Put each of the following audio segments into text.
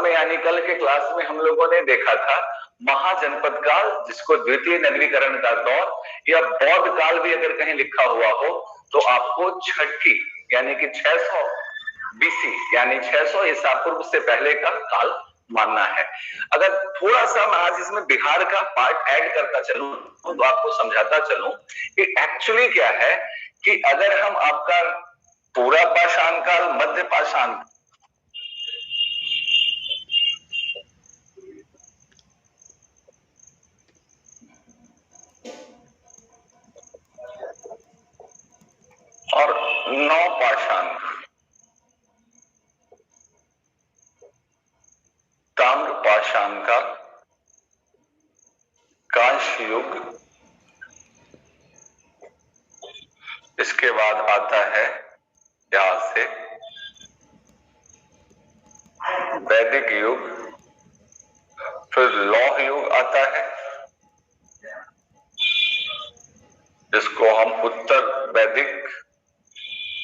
में यानी कल के क्लास में हम लोगों ने देखा था महाजनपद काल, जिसको द्वितीय नगरीकरण का दौर या बौद्ध काल भी अगर कहीं लिखा हुआ हो तो आपको छठी यानी कि 600 बीसी यानी 600 ईसा पूर्व से पहले का काल मानना है। अगर थोड़ा सा मैं आज इसमें बिहार का पार्ट ऐड करता चलूं तो आपको समझाता चलूं कि एक्चुअली क्या है कि अगर हम आपका पूरा पाषाण काल, मध्य पाषाण और नौ पाषाण, ताम्र पाषाण का कांस्य युग, इसके बाद आता है यहां से वैदिक युग, फिर लौह युग आता है जिसको हम उत्तर वैदिक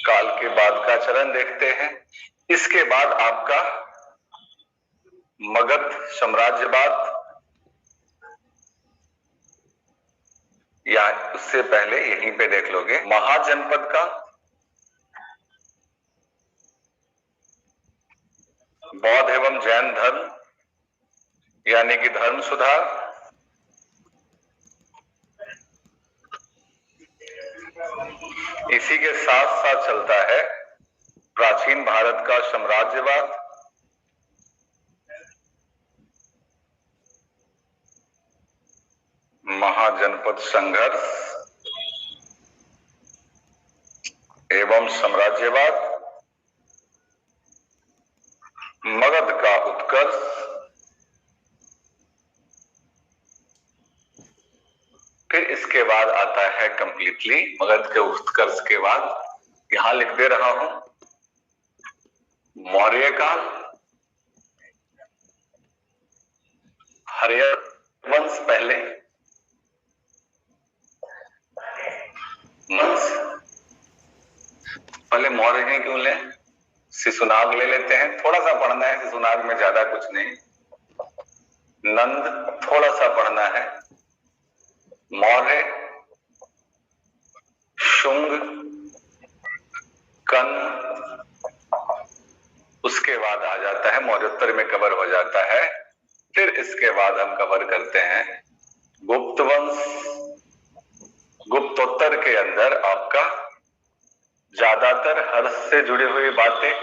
काल के बाद का चरण देखते हैं। इसके बाद आपका मगध साम्राज्यवाद, या उससे पहले यहीं पे देख लोगे महाजनपद का, बौद्ध एवं जैन धर्म यानी कि धर्म सुधार, इसी के साथ साथ चलता है प्राचीन भारत का साम्राज्यवाद, महाजनपद संघर्ष एवं साम्राज्यवाद, मगध का उत्कर्ष, फिर इसके बाद आता है कंप्लीटली मगध के उत्कर्ष के बाद यहां लिख दे रहा हूं मौर्य काल, हर्य वंश पहले, पहले मौर्य ही क्यों ले, शिशुनाग ले लेते हैं, थोड़ा सा पढ़ना है, शिशुनाग में ज्यादा कुछ नहीं, नंद थोड़ा सा पढ़ना है, मौर्य, शुंग, कन, उसके बाद आ जाता है मौर्योत्तर में कवर हो जाता है। फिर इसके बाद हम कवर करते हैं गुप्त वंश, गुप्तोत्तर के अंदर आपका ज्यादातर हर्ष से जुड़ी हुई बातें,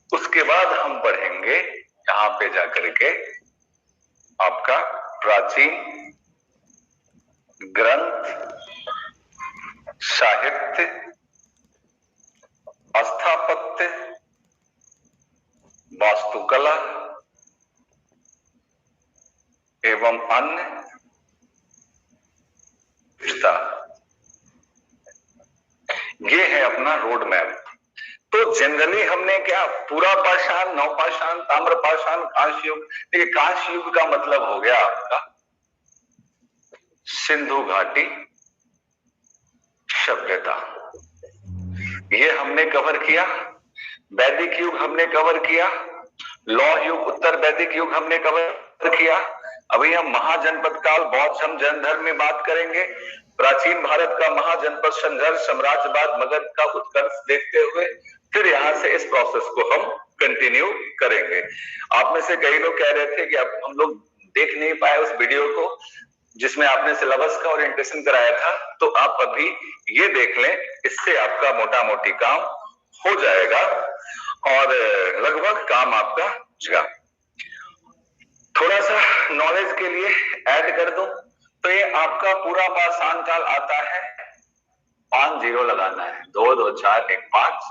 उसके बाद हम पढ़ेंगे यहां पे जाकर के आपका प्राचीन ग्रंथ, साहित्य, स्थापत्य, वास्तुकला एवं अन्य ये है अपना रोड मैप। तो जनरली हमने क्या पूरा पाषाण, नवपाषाण, ताम्र पाषाण, कांस्य युग, देखिए कांस्य युग का मतलब हो गया आपका सिंधु घाटी सभ्यता, ये हमने कवर किया। वैदिक युग हमने कवर किया, लौह युग, उत्तर वैदिक युग हमने कवर किया। अभी हम महाजनपद काल, बौद्ध जैन धर्म में बात करेंगे। प्राचीन भारत का महाजनपद संघर्ष, साम्राज्यवाद, मगध का उत्कर्ष देखते हुए फिर यहां से इस प्रोसेस को हम कंटिन्यू करेंगे। आप में से कई लोग कह रहे थे कि अब हम लोग देख नहीं पाए उस वीडियो को जिसमें आपने सिलेबस का ओरिएंटेशन कराया था, तो आप अभी ये देख लें, इससे आपका मोटा मोटी काम हो जाएगा और लगभग काम आपका होगा। थोड़ा सा नॉलेज के लिए ऐड कर दूं तो ये आपका पूरा पाषाण काल आता है, 5 जीरो लगाना है, 2 2 4 1 5,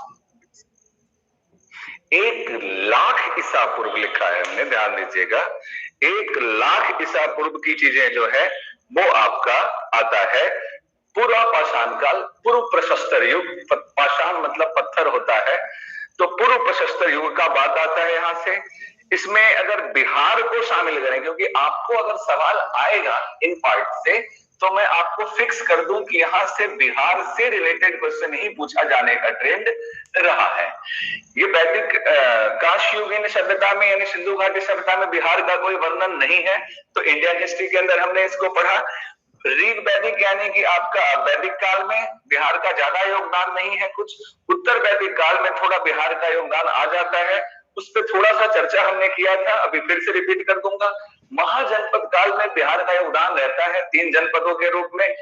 1,00,000 ईसा पूर्व लिखा है हमने, ध्यान दीजिएगा। 1,00,000 ईसा पूर्व की चीजें जो है वो आपका आता है पूरा पाषाण काल, पूर्व प्रशस्तर युग। पाषाण मतलब पत्थर होता है, तो पूर्व प्रशस्तर युग का बात आता है यहां से। इसमें अगर बिहार को शामिल करें, क्योंकि आपको अगर सवाल आएगा इन पार्ट से तो मैं आपको फिक्स कर दूं कि यहां से बिहार से रिलेटेड क्वेश्चन ही पूछा जाने का ट्रेंड रहा है। ये वैदिक काशयुगीन सभ्यता में यानी सिंधु घाटी सभ्यता में बिहार का कोई वर्णन नहीं है, तो इंडियन हिस्ट्री के अंदर हमने इसको पढ़ा। ऋग वैदिक यानी कि आपका वैदिक काल में बिहार का ज्यादा योगदान नहीं है, कुछ उत्तर वैदिक काल में थोड़ा बिहार का योगदान आ जाता है, उस पर थोड़ा सा चर्चा हमने किया था, अभी फिर से रिपीट कर दूंगा। महाजनपद काल में बिहार का योगदान रहता है 3 जनपदों के रूप में।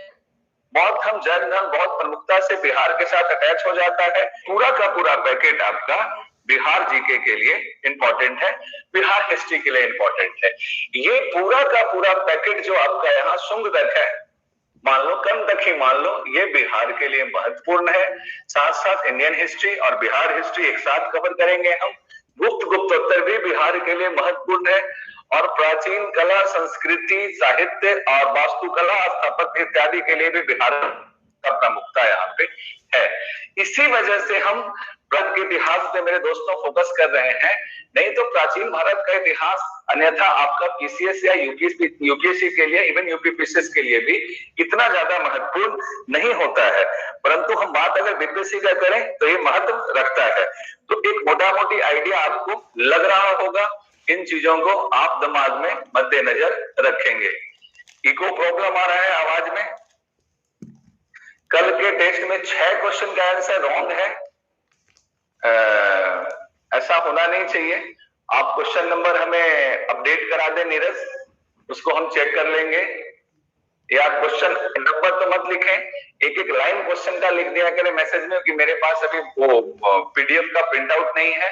बौद्ध धर्म, जैन धर्म बहुत प्रमुखता से बिहार के साथ अटैच हो जाता है। पूरा का पूरा पैकेट आपका बिहार जीके के लिए इंपॉर्टेंट है, बिहार हिस्ट्री के लिए इंपॉर्टेंट है। ये पूरा का पूरा पैकेट जो आपका यहाँ शुंग तक है, मान लो कम तक ही मान लो, ये बिहार के लिए महत्वपूर्ण है। साथ साथ इंडियन हिस्ट्री और बिहार हिस्ट्री एक साथ कवर करेंगे हम। गुप्तोत्तर भी बिहार के लिए महत्वपूर्ण है, और प्राचीन कला, संस्कृति, साहित्य और वास्तुकला, स्थापत्य इत्यादि के लिए भी बिहार का प्रमुखता यहाँ पे है। इसी वजह से हम भारत के इतिहास पे मेरे दोस्तों फोकस कर रहे हैं, नहीं तो प्राचीन भारत का इतिहास अन्यथा आपका पीसीएस या यूपीएससी के लिए, इवन यूपीपीसीएस के लिए भी इतना ज्यादा महत्वपूर्ण नहीं होता है, परंतु हम बात अगर बीपीएससी का करें तो ये महत्व रखता है। तो एक मोटा मोटी आइडिया आपको लग रहा होगा, इन चीजों को आप दिमाग में मद्देनजर रखेंगे। इको प्रॉब्लम आ रहा है आवाज में। कल के टेस्ट में 6 क्वेश्चन का आंसर रॉन्ग है, ऐसा होना नहीं चाहिए। आप क्वेश्चन नंबर हमें अपडेट करा दें नीरज, उसको हम चेक कर लेंगे। या क्वेश्चन नंबर तो मत लिखें, एक एक लाइन क्वेश्चन का लिख दिया करें मैसेज में कि मेरे पास अभी वो पीडीएफ का प्रिंट आउट नहीं है,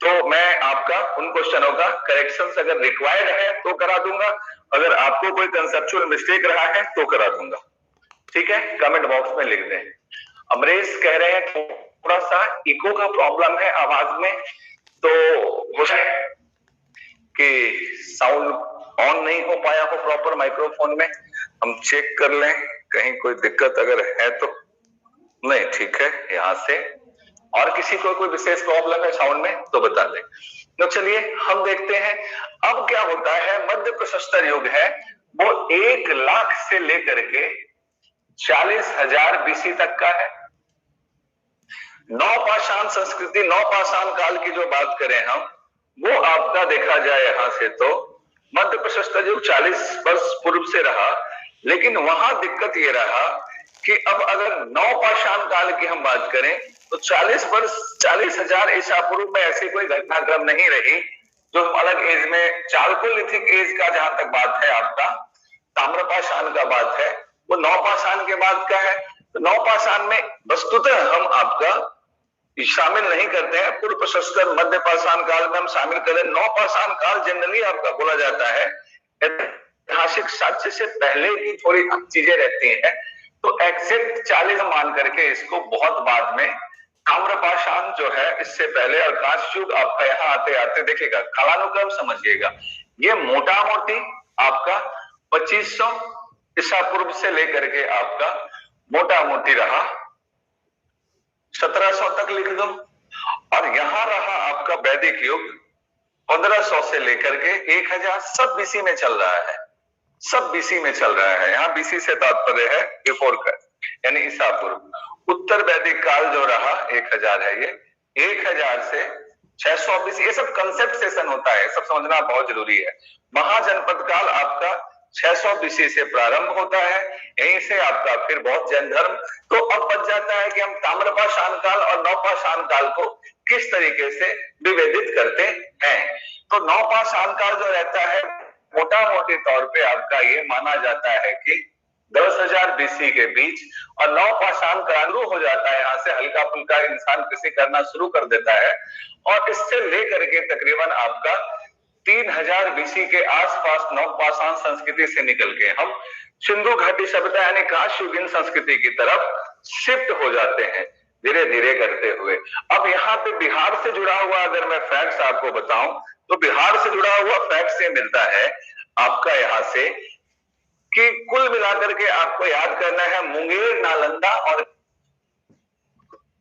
तो मैं आपका उन क्वेश्चनों का करेक्शंस अगर रिक्वायर्ड है तो करा दूंगा, अगर आपको कोई कंसेप्चुअल मिस्टेक रहा है तो करा दूंगा। ठीक है, कमेंट बॉक्स में लिख दें। अमरेश कह रहे हैं थोड़ा सा इको का प्रॉब्लम है आवाज में, तो हो जाए कि साउंड ऑन नहीं हो पाया हो प्रॉपर माइक्रोफोन में, हम चेक कर लें कहीं कोई दिक्कत अगर है तो। नहीं, ठीक है। यहाँ से और किसी को कोई विशेष प्रॉब्लम है साउंड में तो बता दें। तो चलिए हम देखते हैं अब क्या होता है। मध्य प्रशस्तर युग है वो 1 लाख से लेकर के 40,000 बीसी तक का है। नवपाषाण संस्कृति, नवपाषाण काल की जो बात करें हम, वो आपका देखा जाए यहां से तो मध्य प्रशस्तर युग 40 वर्ष पूर्व से रहा, लेकिन वहां दिक्कत ये रहा कि अब अगर नवपाषाण काल की हम बात करें तो 40 वर्ष, 40,000 ईसा पूर्व में ऐसी कोई घटनाक्रम नहीं रही जो हम अलग एज में, चालकोलिथिक एज का जहां तक बात है आपका, ताम्रपाषाण का बात है, वो नवपाषाण के बाद का है। तो नवपाषाण में वस्तुतः हम आपका शामिल नहीं करते हैं, पूर्व प्रशस्तर मध्य पाषाण काल में हम शामिल करें। नवपाषाण काल जनरली आपका बोला जाता है ऐतिहासिक साक्ष्य से पहले की थोड़ी चीजें रहती हैं, तो एग्जैक्ट 40 मान करके इसको बहुत बाद में, ताम्रपाषाण जो है इससे पहले, और कांस्य युग आपका यहाँ आते आते देखिएगा, कालानुक्रम समझिएगा, ये मोटा मोटी आपका 2500 ईसा पूर्व से लेकर के आपका मोटा मोटी रहा 1700 तक लिख दो, और यहां रहा आपका वैदिक युग 1500 से लेकर के 1000, सब बीसी में चल रहा है, सब बीसी में चल रहा है। यहाँ बीसी से तात्पर्य है बिफोर का, यानी ईसा पूर्व। उत्तर वैदिक काल जो रहा 1000 है, ये 1000 से 600 बीसी, ये सब कंसेप्ट सेशन होता है, सब समझना बहुत जरूरी है। महाजनपद काल आपका 600 बीसी से प्रारंभ होता है, यहीं से आपका फिर बहुत जैन धर्म। तो अब बच जाता है कि हम ताम्रपाषाण काल और नवपाषाण काल को किस तरीके से विभेदित करते हैं। तो नवपाषाण काल जो रहता है मोटा मोटे तौर पे आपका ये माना जाता है कि 10,000 बीसी के बीच, और नवपाषाण काल शुरू हो जाता है, यहाँ से हल्का फुल्का इंसान कृषि करना शुरू कर देता है, और इससे लेकर के तकरीबन आपका 3000 बीसी के आसपास नवपाषाण संस्कृति से निकल के हम सिंधु घाटी सभ्यता यानी काशयुगीन संस्कृति की तरफ शिफ्ट हो जाते हैं धीरे धीरे करते हुए। अब यहाँ पे बिहार से जुड़ा हुआ अगर मैं फैक्ट्स आपको बताऊं तो बिहार से जुड़ा हुआ फैक्ट से मिलता है आपका यहाँ से कि कुल मिलाकर के आपको याद करना है मुंगेर, नालंदा और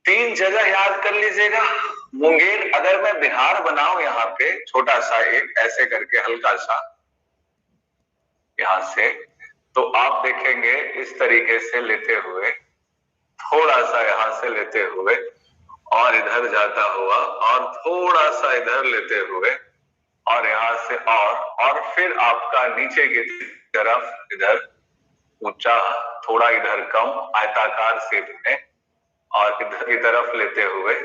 3 जगह याद कर लीजिएगा, मुंगेर अगर मैं बिहार बनाऊं यहाँ पे छोटा सा एक ऐसे करके हल्का सा यहां से, तो आप देखेंगे इस तरीके से लेते हुए थोड़ा सा यहां से लेते हुए और इधर जाता हुआ और थोड़ा सा इधर लेते हुए और यहां से और फिर आपका नीचे की तरफ इधर ऊंचा, थोड़ा इधर कम आयताकार शेप में और इधर की तरफ लेते हुए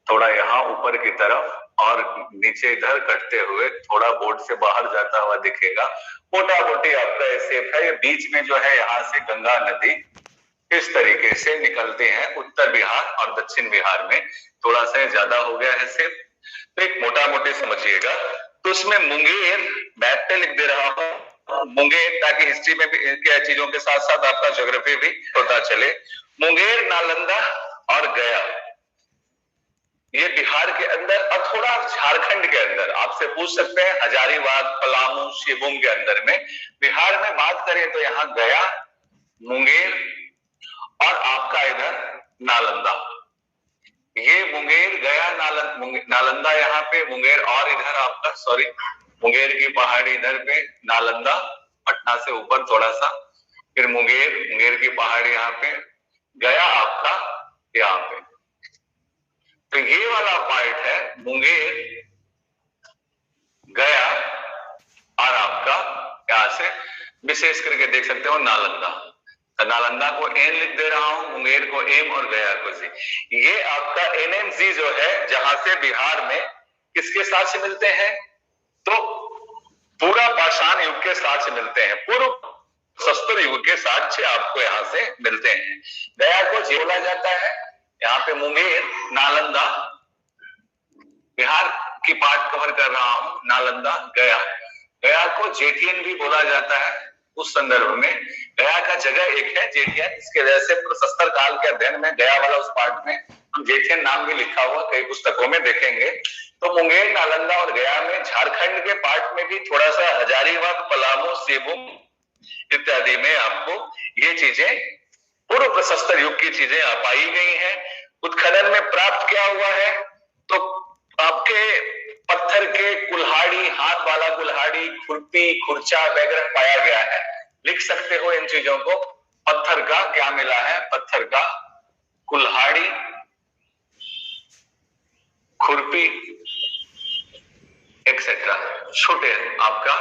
थोड़ा यहाँ ऊपर की तरफ और नीचे इधर कटते हुए थोड़ा बोर्ड से बाहर जाता हुआ दिखेगा। मोटा मोटी आपका ये शेप है। ये बीच में जो है यहाँ से गंगा नदी इस तरीके से निकलते हैं उत्तर बिहार और दक्षिण बिहार में। थोड़ा सा ज्यादा हो गया है शेप, तो एक मोटा मोटी समझिएगा। तो उसमें मुंगेर मैप पे लिख दे रहा हूं मुंगेर, ताकि हिस्ट्री में भी क्या चीजों के साथ साथ आपका ज्योग्राफी भी पता चले। मुंगेर, नालंदा और गया, ये बिहार के अंदर और थोड़ा झारखंड के अंदर, आपसे पूछ सकते हैं हजारीबाग, पलामू, शिवभूम के अंदर में। बिहार में बात करें तो यहाँ गया, मुंगेर और आपका इधर नालंदा। ये मुंगेर, गया, नालंदा यहाँ पे, मुंगेर और इधर आपका सॉरी मुंगेर की पहाड़ी इधर पे, नालंदा पटना से ऊपर थोड़ा सा, फिर मुंगेर की पहाड़ी यहाँ पे, गया आपका यहाँ पे। तो ये वाला पार्ट है मुंगेर, गया और आपका यहां से विशेष करके देख सकते हो नालंदा। तो नालंदा को एन लिख दे रहा हूं, मुंगेर को एम और गया को जी। ये आपका एनएमजी जो है, जहां से बिहार में किसके साथ से मिलते हैं, तो पूरा पाषाण युग के साथ से मिलते हैं, पूर्व प्रशस्तर युग के साथ से आपको यहां से मिलते हैं। गया को जे बोला जाता है, यहाँ पे मुंगेर, नालंदा, बिहार की पार्ट कवर कर रहा हूं, नालंदा, गया को जेठियन भी बोला जाता है। उस संदर्भ में गया का जगह एक है जेठियन, इसके वजह से प्रशस्तर काल के अध्ययन में गया वाला उस पार्ट में हम जेठियन नाम भी लिखा हुआ कई पुस्तकों में देखेंगे। तो मुंगेर, नालंदा और गया में झारखंड के पार्ट में भी थोड़ा सा हजारीबाग, पलामू, शिवभूम इत्यादि में आपको ये चीजें पूर्व प्रशस्तर युग की चीजें पाई गई हैं। उत्खनन में प्राप्त क्या हुआ है, तो आपके पत्थर के कुल्हाड़ी, हाथ वाला कुल्हाड़ी, खुरपी, खुर्चा वगैरह पाया गया है। लिख सकते हो इन चीजों को। पत्थर का क्या मिला है, पत्थर का कुल्हाड़ी, खुरपी एक्सेट्रा, छोटे आपका।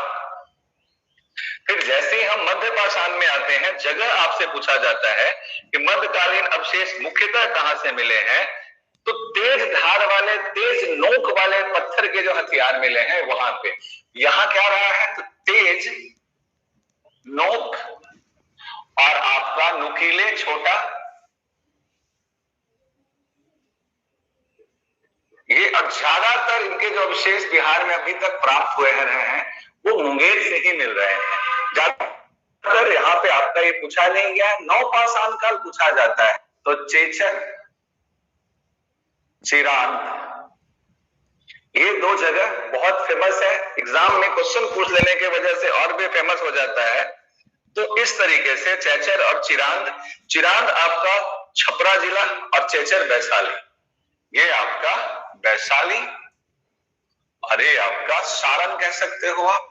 फिर जैसे ही हम मध्य पाषाण में आते हैं, जगह आपसे पूछा जाता है कि मध्यकालीन अवशेष मुख्यतः कहां से मिले हैं, तो तेज धार वाले, तेज नोक वाले पत्थर के जो हथियार मिले हैं वहां पे। यहां क्या रहा है, तो तेज नोक और आपका नुकीले छोटा, ये अब ज्यादातर इनके जो अवशेष बिहार में अभी तक प्राप्त हुए रहे हैं वो मुंगेर से ही मिल रहे हैं। ज्यादातर यहाँ पे आपका ये पूछा नहीं गया। नवपाषाण काल पूछा जाता है, तो चेचर, चिरांद, ये दो जगह बहुत फेमस है। एग्जाम में क्वेश्चन पूछ लेने की वजह से और भी फेमस हो जाता है। तो इस तरीके से चेचर और चिरांद, चिरांद आपका छपरा जिला और चेचर वैशाली, ये आपका वैशाली और ये आपका सारण कह सकते हो आप,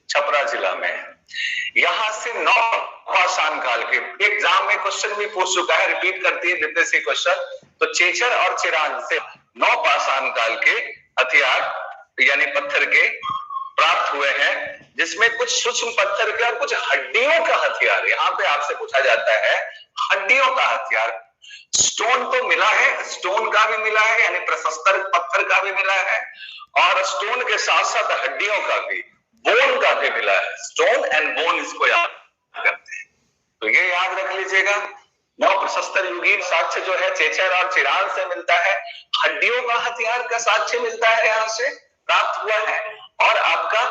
छपरा जिला में। यहां से नवपाषाण काल के एग्जाम में क्वेश्चन भी पूछ चुका है, रिपीट करती है विदेशी क्वेश्चन। तो चेचर और चिरांद से नवपाषाण काल के हथियार यानी पत्थर के प्राप्त हुए हैं, जिसमें कुछ सूक्ष्म पत्थर के और कुछ हड्डियों का हथियार यहाँ पे आपसे पूछा जाता है। हड्डियों का हथियार, स्टोन तो मिला है, स्टोन का भी मिला है यानी प्रशस्तर पत्थर का भी मिला है, और स्टोन के साथ साथ हड्डियों का भी, बोन का भी मिला है। स्टोन एंड बोन इसको याद करते हैं, तो ये याद रख लीजिएगा। नव प्रशस्तर युगीन साक्ष्य जो है चेचर और चिरांद से मिलता है, हड्डियों का हथियार का साक्ष्य मिलता है, यहाँ से प्राप्त हुआ है, और आपका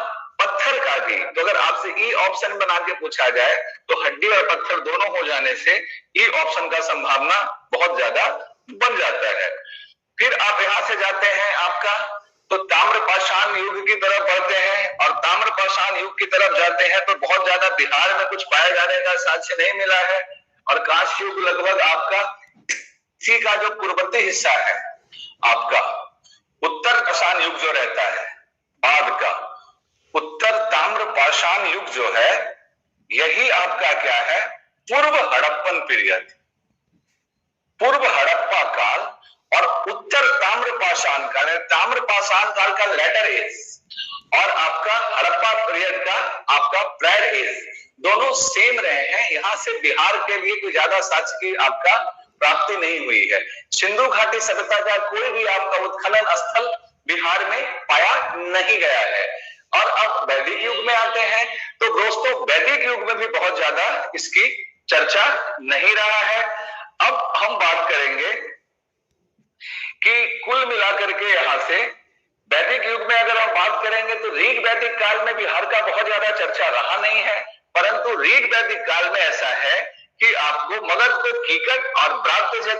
पत्थर का भी। तो अगर आपसे ई ऑप्शन बना के पूछा जाए तो हड्डी और पत्थर दोनों हो जाने से ई ऑप्शन का संभावना बहुत ज्यादा बन जाता है। फिर आप यहां से जाते हैं आपका तो ताम्रपाषाण युग की तरफ बढ़ते हैं, और ताम्रपाषाण युग की तरफ जाते हैं तो बहुत ज्यादा बिहार में कुछ पाए जाने का साक्ष्य नहीं मिला है, और कांस्य युग लगभग आपका इसी का जो पूर्ववर्ती हिस्सा है आपका, उत्तर पाषाण युग जो रहता है बाद का, उत्तर ताम्र पाषाण युग जो है, यही आपका क्या है, पूर्व हड़प्पन पीरियड, पूर्व हड़प्पा काल और उत्तर ताम्र पाषाण काल, ताम्र पाषाण काल का लेटर एज और आपका हड़प्पा पीरियड का आपका प्रायर एज दोनों सेम रहे हैं। यहां से बिहार के लिए कोई ज्यादा साक्ष्य की आपका प्राप्ति नहीं हुई है। सिंधु घाटी सभ्यता का कोई भी आपका उत्खनन स्थल बिहार में पाया नहीं गया है। और अब वैदिक युग में आते हैं तो दोस्तों वैदिक युग में भी बहुत ज्यादा इसकी चर्चा नहीं रहा है। अब हम बात करेंगे कि कुल मिलाकर के यहां से वैदिक युग में अगर हम बात करेंगे तो ऋग वैदिक काल में बिहार का बहुत ज्यादा चर्चा रहा नहीं है, परंतु ऋग वैदिक काल में ऐसा है कि आपको मगध को कीकट और ब्रात्य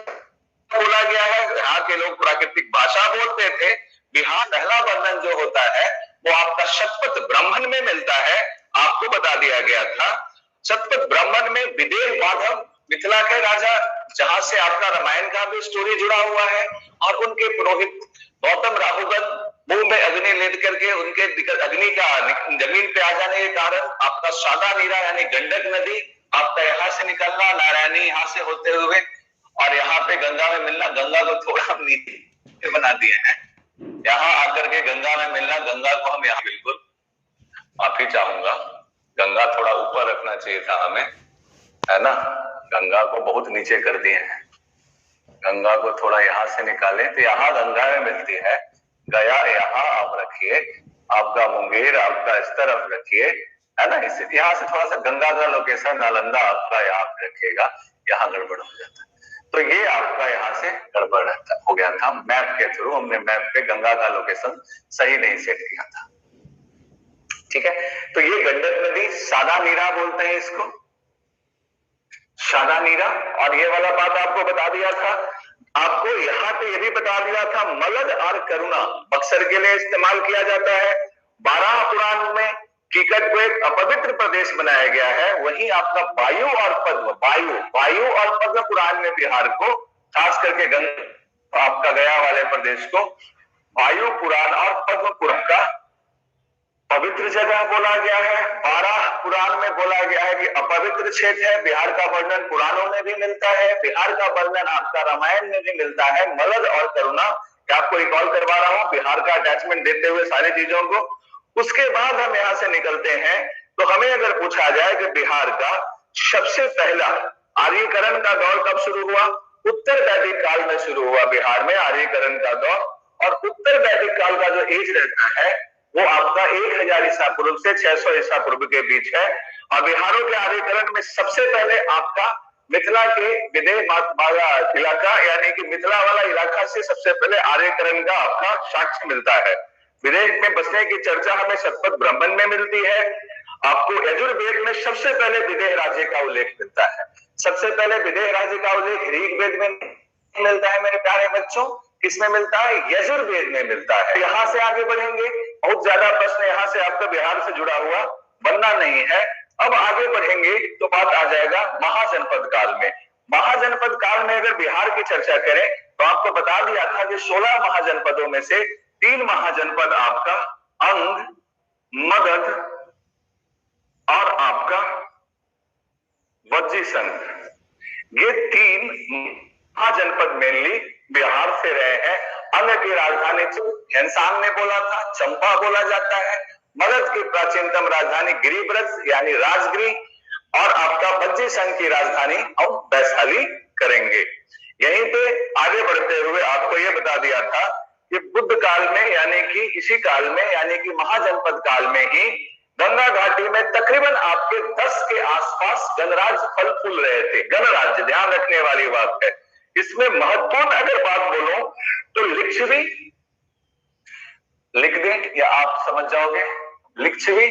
बोला गया है। यहाँ के लोग प्राकृतिक भाषा बोलते थे। बिहार पहला वर्णन जो होता है वो आपका शतपथ ब्राह्मण में मिलता है। आपको बता दिया गया था शतपथ ब्राह्मण में विदेह माधव मिथिला के राजा, जहां से आपका रामायण का भी स्टोरी जुड़ा हुआ है, और उनके पुरोहित गौतम राहुगन मुंह में अग्नि लेद करके उनके अग्नि का जमीन पे आ जाने के कारण आपका सादा नीरा यानी गंडक नदी आपका यहाँ से निकलना, नारायणी यहाँ से होते हुए और यहाँ पे गंगा में मिलना, गंगा को थोड़ा हम नीचे बना दिए हैं, यहाँ आकर के गंगा में मिलना, गंगा को हम यहाँ बिल्कुल माफी चाहूंगा, गंगा थोड़ा ऊपर रखना चाहिए था हमें, है ना, गंगा को बहुत नीचे कर दिए हैं, गंगा को थोड़ा यहाँ से निकालें तो यहाँ गंगा में मिलती है, गया यहाँ आप रखिए, आपका मुंगेर आपका इस तरफ रखिए, है ना, इस यहाँ से थोड़ा सा गंगा का लोकेशन नालंदा आपका यहाँ पे रखिएगा, यहाँ गड़बड़ हो जाता है। तो ये आपका यहाँ से गड़बड़ हो गया था, मैप के थ्रू हमने मैप पे गंगा का लोकेशन सही नहीं सेट किया था। ठीक है, तो ये गंडक नदी सादा नीरा बोलते हैं इसको, सादा नीरा। और ये वाला बात आपको बता दिया था, आपको यहाँ पे ये भी बता दिया था मलद और करुणा बक्सर के लिए इस्तेमाल किया जाता है। 12 पुराण में कीकट को एक अपवित्र प्रदेश बनाया गया है, वही आपका वायु और पद्म, वायु और पद्म पुराण में बिहार को, खास करके गंगा आपका गया वाले प्रदेश को वायु पुराण और पद्म पुराण का पवित्र जगह बोला गया है। 12 पुराण में बोला गया है कि अपवित्र क्षेत्र है। बिहार का वर्णन पुराणों में भी मिलता है, बिहार का वर्णन आपका रामायण में भी मिलता है। मलद और करुणा आपको रिकॉल करवा रहा हूं बिहार का अटैचमेंट देते हुए सारी चीजों को। उसके बाद हम यहां से निकलते हैं तो हमें अगर पूछा जाए कि बिहार का सबसे पहला आर्यीकरण का दौर कब शुरू हुआ, उत्तर वैदिक काल में शुरू हुआ बिहार में आर्यीकरण का दौर। और उत्तर वैदिक काल का जो एज रहता है वो आपका 1000 ईसा पूर्व से 600 ईसा पूर्व के बीच है। और बिहारों के आर्यीकरण में सबसे पहले आपका मिथिला के विदेह वाला इलाका यानी कि मिथिला वाला इलाका से सबसे पहले आर्यीकरण का आपका साक्ष्य मिलता है। विदेह में बसने की चर्चा हमें शतपथ ब्राह्मण में मिलती है। आपको यजुर्वेद में सबसे पहले विदेह राज्य का उल्लेख मिलता है। सबसे पहले विदेह राज्य का उल्लेख ऋग्वेद में मिलता है मेरे प्यारे बच्चों, किसमें मिलता है, यजुर्वेद में मिलता है। यहां से आगे बढ़ेंगे, बहुत ज्यादा प्रश्न यहां से आपका बिहार से जुड़ा हुआ बनना नहीं है। अब आगे बढ़ेंगे तो बात आ जाएगा महाजनपद काल में। महाजनपद काल में अगर बिहार की चर्चा करें तो आपको बता दिया था कि 16 महाजनपदों में से 3 महाजनपद आपका अंग, मगध और आपका वज्जी संघ, ये 3 महाजनपद मेनली बिहार से रहे हैं। अंग की राजधानी घनसांग ने बोला था, चंपा बोला जाता है। मगध की प्राचीनतम राजधानी गिरिब्रज यानी राजगिरी, और आपका वज्जी संघ की राजधानी हम वैशाली करेंगे। यहीं पे आगे बढ़ते हुए आपको यह बता दिया था कि बुद्ध काल में यानी कि इसी काल में यानी कि महाजनपद काल में ही गंगा घाटी में तकरीबन आपके 10 के आसपास गणराज्य फल फूल रहे थे। गणराज्य ध्यान रखने वाली बात है। इसमें महत्वपूर्ण अगर बात बोलो तो लिच्छवी लिख दें या आप समझ जाओगे, लिच्छवी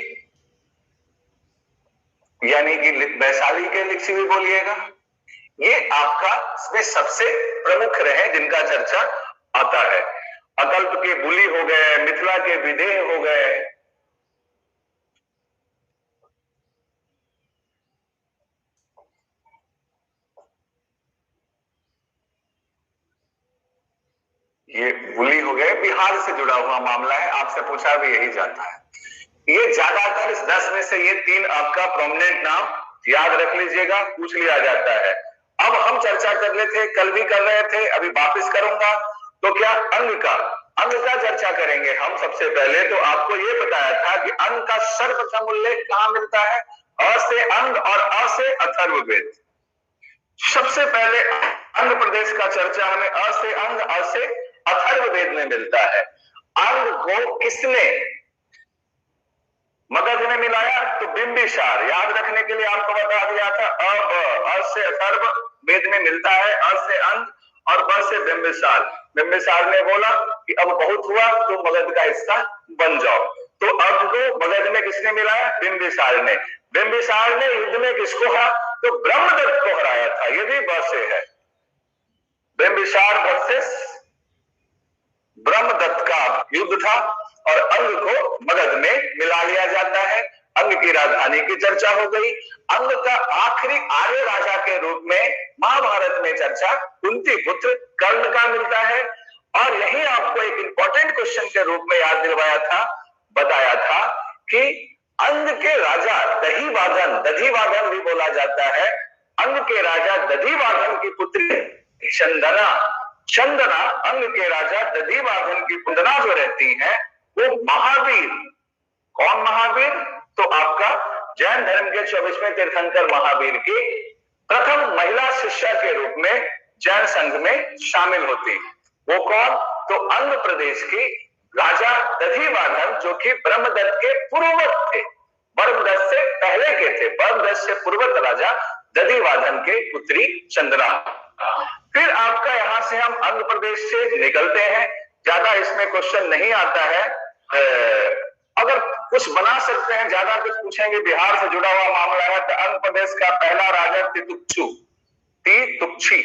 यानी कि वैशाली के लिच्छवी बोलिएगा, ये आपका इसमें सबसे प्रमुख रहे जिनका चर्चा आता है। अकल्प के बुली हो गए, मिथिला के विदेह हो गए, ये भूली हो गए, बिहार से जुड़ा हुआ मामला है, आपसे पूछा भी यही जाता है। ये ज्यादातर इस 10 में से ये 3 आपका प्रोमिनेंट नाम याद रख लीजिएगा, पूछ लिया जाता है। अब हम चर्चा कर रहे थे, कल भी कर रहे थे, अभी वापस करूंगा। तो क्या अंग का चर्चा करेंगे हम। सबसे पहले तो आपको ये बताया था कि अंग का सर्वप्रथम उल्लेख कहां मिलता है, अ से अंग और अ से अथर्ववेद। सबसे पहले अंग प्रदेश का चर्चा हमें अ से अंग, अ से अथर्ववेद में मिलता है। अंग को किसने मगध में मिलाया? तो बिंबिसार। याद रखने के लिए आपको बता दिया था, अ से अथर्व वेद में मिलता है, अ से अंग और ब से बिंबिसार। बिंबिसार ने बोला कि अब बहुत हुआ, तो मगध का हिस्सा बन जाओ। तो अंग को मगध में किसने मिलाया? बिंबिसार ने। बिंबिसार ने युद्ध में किसको हरा? तो ब्रह्मदत्त को हराया था। ये भी ब से है। बिंबिसार वर्सेस ब्रह्मदत्त का युद्ध था और अंग को मगध में मिला लिया जाता है। अंग की राजधानी की चर्चा हो गई। अंग का आखिरी आर्य राजा के रूप में महाभारत में चर्चा कुंती पुत्र कर्ण का मिलता है। और यही आपको एक इंपॉर्टेंट क्वेश्चन के रूप में याद दिलवाया था, बताया था कि अंग के राजा दधिवाधन भी बोला जाता है। अंग के राजा दधिवाधन की पुत्री चंदना अंग के राजा दधिवाधन की कुंदना जो रहती है वो महावीर। कौन महावीर? तो आपका जैन धर्म के 24वें तीर्थंकर महावीर की प्रथम महिला शिष्या के रूप में जैन संघ में शामिल होती है। वो कौन? तो अंग प्रदेश की राजा दधिवाधन, जो कि ब्रह्मदत्त के पूर्ववत थे, ब्रह्मदत्त से पहले के थे। ब्रह्मदत्त से पूर्ववत राजा दधिवाधन के पुत्री चंद्रा। फिर आपका यहां से हम अंग प्रदेश से निकलते हैं, ज्यादा इसमें क्वेश्चन नहीं आता है। अगर कुछ बना सकते हैं, ज्यादा कुछ पूछेंगे, बिहार से जुड़ा हुआ मामला है, तो अंग प्रदेश का पहला राजा तितुक्षी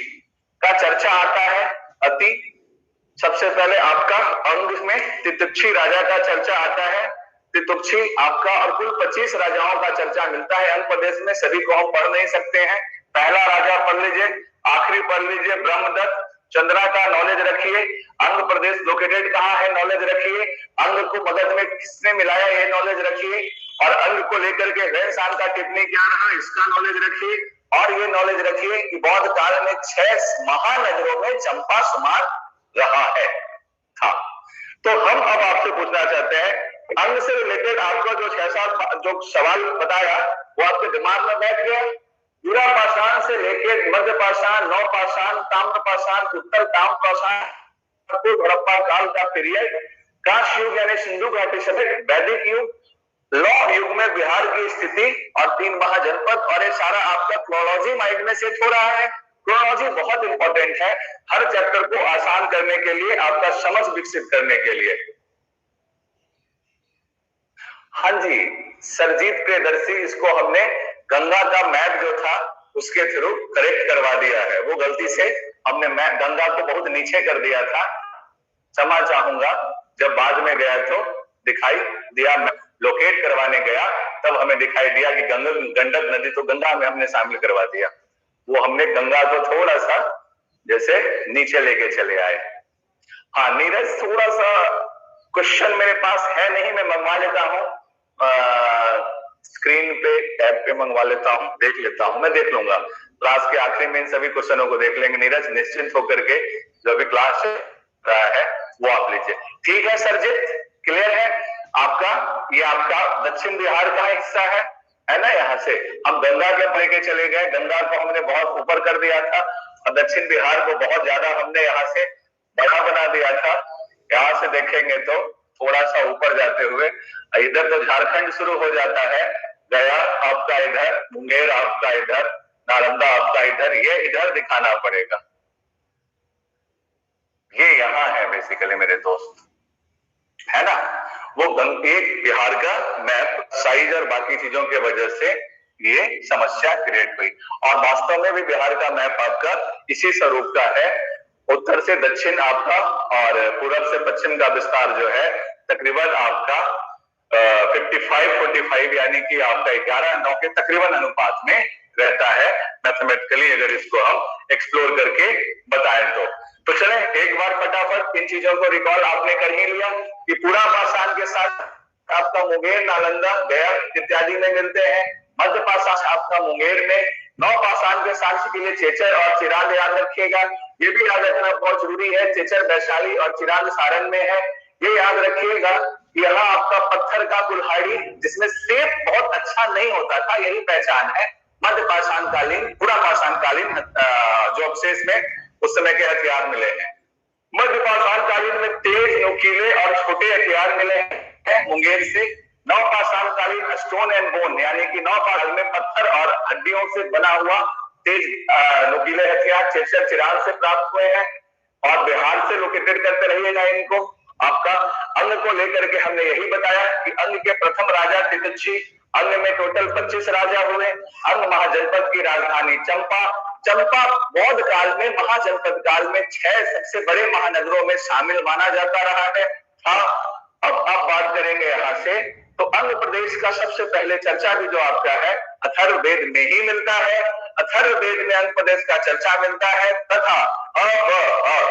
का चर्चा आता है। अति सबसे पहले आपका अंग में तितुक्षी राजा का चर्चा आता है। तितुक्षी आपका और कुल 25 राजाओं का चर्चा मिलता है अंग प्रदेश में। सभी को हम पढ़ नहीं सकते हैं। पहला राजा पढ़ लीजिए, आखिरी पढ़ लीजिए, ब्रह्मदत्त। चंद्रा का नॉलेज रखिए। अंग प्रदेश लोकेटेड कहाँ है, नॉलेज रखिए। अंग को मगध में किसने मिलाया, ये नॉलेज रखिए। और अंग को लेकर के वेंसान का टिप्पणी क्या रहा, इसका नॉलेज रखिए। और ये नॉलेज रखिए कि बौद्ध काल में 6 महानगरों में चंपा सुमार रहा है था। तो हम अब आपसे पूछना चाहते हैं, अंग से रिलेटेड आपको जो 6-7 जो सवाल बताया वो आपके दिमाग में बैठ गया? पूरा पाषाण से लेकर मध्य पाषाण, नव पाषाण, ताम्र पाषाण, उत्तर ताम्र पाषाण, हड़प्पा काल का पीरियड, कांस्य युग यानी सिंधु घाटी सभ्यता, वैदिक युग, लौह युग में बिहार की स्थिति और 3 महाजनपद, और ये सारा आपका क्रोनोलॉजी माइंड में सेट हो रहा है। क्रोनोलॉजी बहुत इंपॉर्टेंट है हर चैप्टर को आसान करने के लिए, आपका समझ विकसित करने के लिए। हाँ जी, सरजीत प्रियदर्शी, इसको हमने गंगा का मैप जो था उसके थ्रू करेक्ट करवा दिया है। वो गलती से हमने मैप गंगा को बहुत नीचे कर दिया था, क्षमा चाहूंगा। जब बाद में गया तो दिखाई दिया, लोकेट करवाने गया तब हमें दिखाई दिया कि गंडक नदी तो गंगा में हमने शामिल करवा दिया। वो हमने गंगा को थोड़ा सा जैसे नीचे लेके चले आए। हाँ नीरज, थोड़ा सा क्वेश्चन मेरे पास है नहीं, मैं मंगवा लेता हूँ स्क्रीन पे, टैब पे मंगवा लेता हूँ, देख लेता हूँ, मैं देख लूंगा। क्लास के आखिरी में इन सभी क्वेश्चनों को देख लेंगे नीरज, निश्चिंत होकर के। जो भी क्लास रहा है वो आप लीजिए। ठीक है सरजीत, क्लियर है आपका? ये आपका दक्षिण बिहार का हिस्सा है ना। यहाँ से हम गंगा के लेके चले गए, गंगा को हमने बहुत ऊपर कर दिया था और दक्षिण बिहार को बहुत ज्यादा हमने यहाँ से बड़ा बना दिया था। यहाँ से देखेंगे तो थोड़ा सा ऊपर जाते हुए इधर तो झारखंड शुरू हो जाता है, गया आपका इधर, मुंगेर आपका इधर, नालंदा आपका इधर, ये इधर दिखाना पड़ेगा। ये यहाँ है बेसिकली मेरे दोस्त, है ना। वो एक बिहार का मैप साइज और बाकी चीजों के वजह से ये समस्या क्रिएट हुई। और वास्तव में भी बिहार का मैप आपका इसी स्वरूप का है। उत्तर से दक्षिण आपका और पूरब से पश्चिम का विस्तार जो है तकरीबन आपका 55-45 यानी कि आपका 11-9 के तकरीबन अनुपात में रहता है मैथमेटिकली, अगर इसको हम एक्सप्लोर करके बताएं तो। तो चले एक बार फटाफट इन चीजों को रिकॉल आपने कर ही लिया कि पूरा पाषाण के साथ आपका मुंगेर, नालंदा, गया इत्यादि में मिलते हैं। मध्य पाषाण आपका मुंगेर में, नौ पाषाण के साक्ष्य के लिए चेचर और चिराग याद रखिएगा, ये भी याद रखना बहुत जरूरी है। चेचर वैशाली और चिराग सारण में है, ये याद रखिएगा। यहाँ आपका पत्थर का कुल्हाड़ी जिसमें सेब बहुत अच्छा नहीं होता था, यही पहचान है। मध्य पाषाण कालीन, पूरा पाषाण कालीन जो अवशेष में उस समय के हथियार मिले हैं। मध्य पाषाण कालीन में तेज, नुकीले और छोटे हथियार मिले हैं मुंगेर से। नौ पाषाण कालीन स्टोन एंड बोन यानी कि नौ पाषाण में पत्थर और हड्डियों से बना हुआ तेज नुकीले हथियार चेचर चिराग से प्राप्त हुए हैं। और बिहार से लोकेटेड करते रहिएगा इनको। आपका अंग को लेकर के हमने यही बताया कि अंग के प्रथम राजा तितुच्छी, अंग में टोटल 25 राजा हुए। अंग महाजनपद की राजधानी चंपा, चंपा बौद्ध काल में, महाजनपद काल में 6 सबसे बड़े महानगरों में शामिल माना जाता रहा है। अब आप बात करेंगे यहां से, तो अंग प्रदेश का सबसे पहले चर्चा भी जो आपका है अथर्ववेद में ही मिलता है। अथर्ववेद में अंग प्रदेश का चर्चा मिलता है। तथा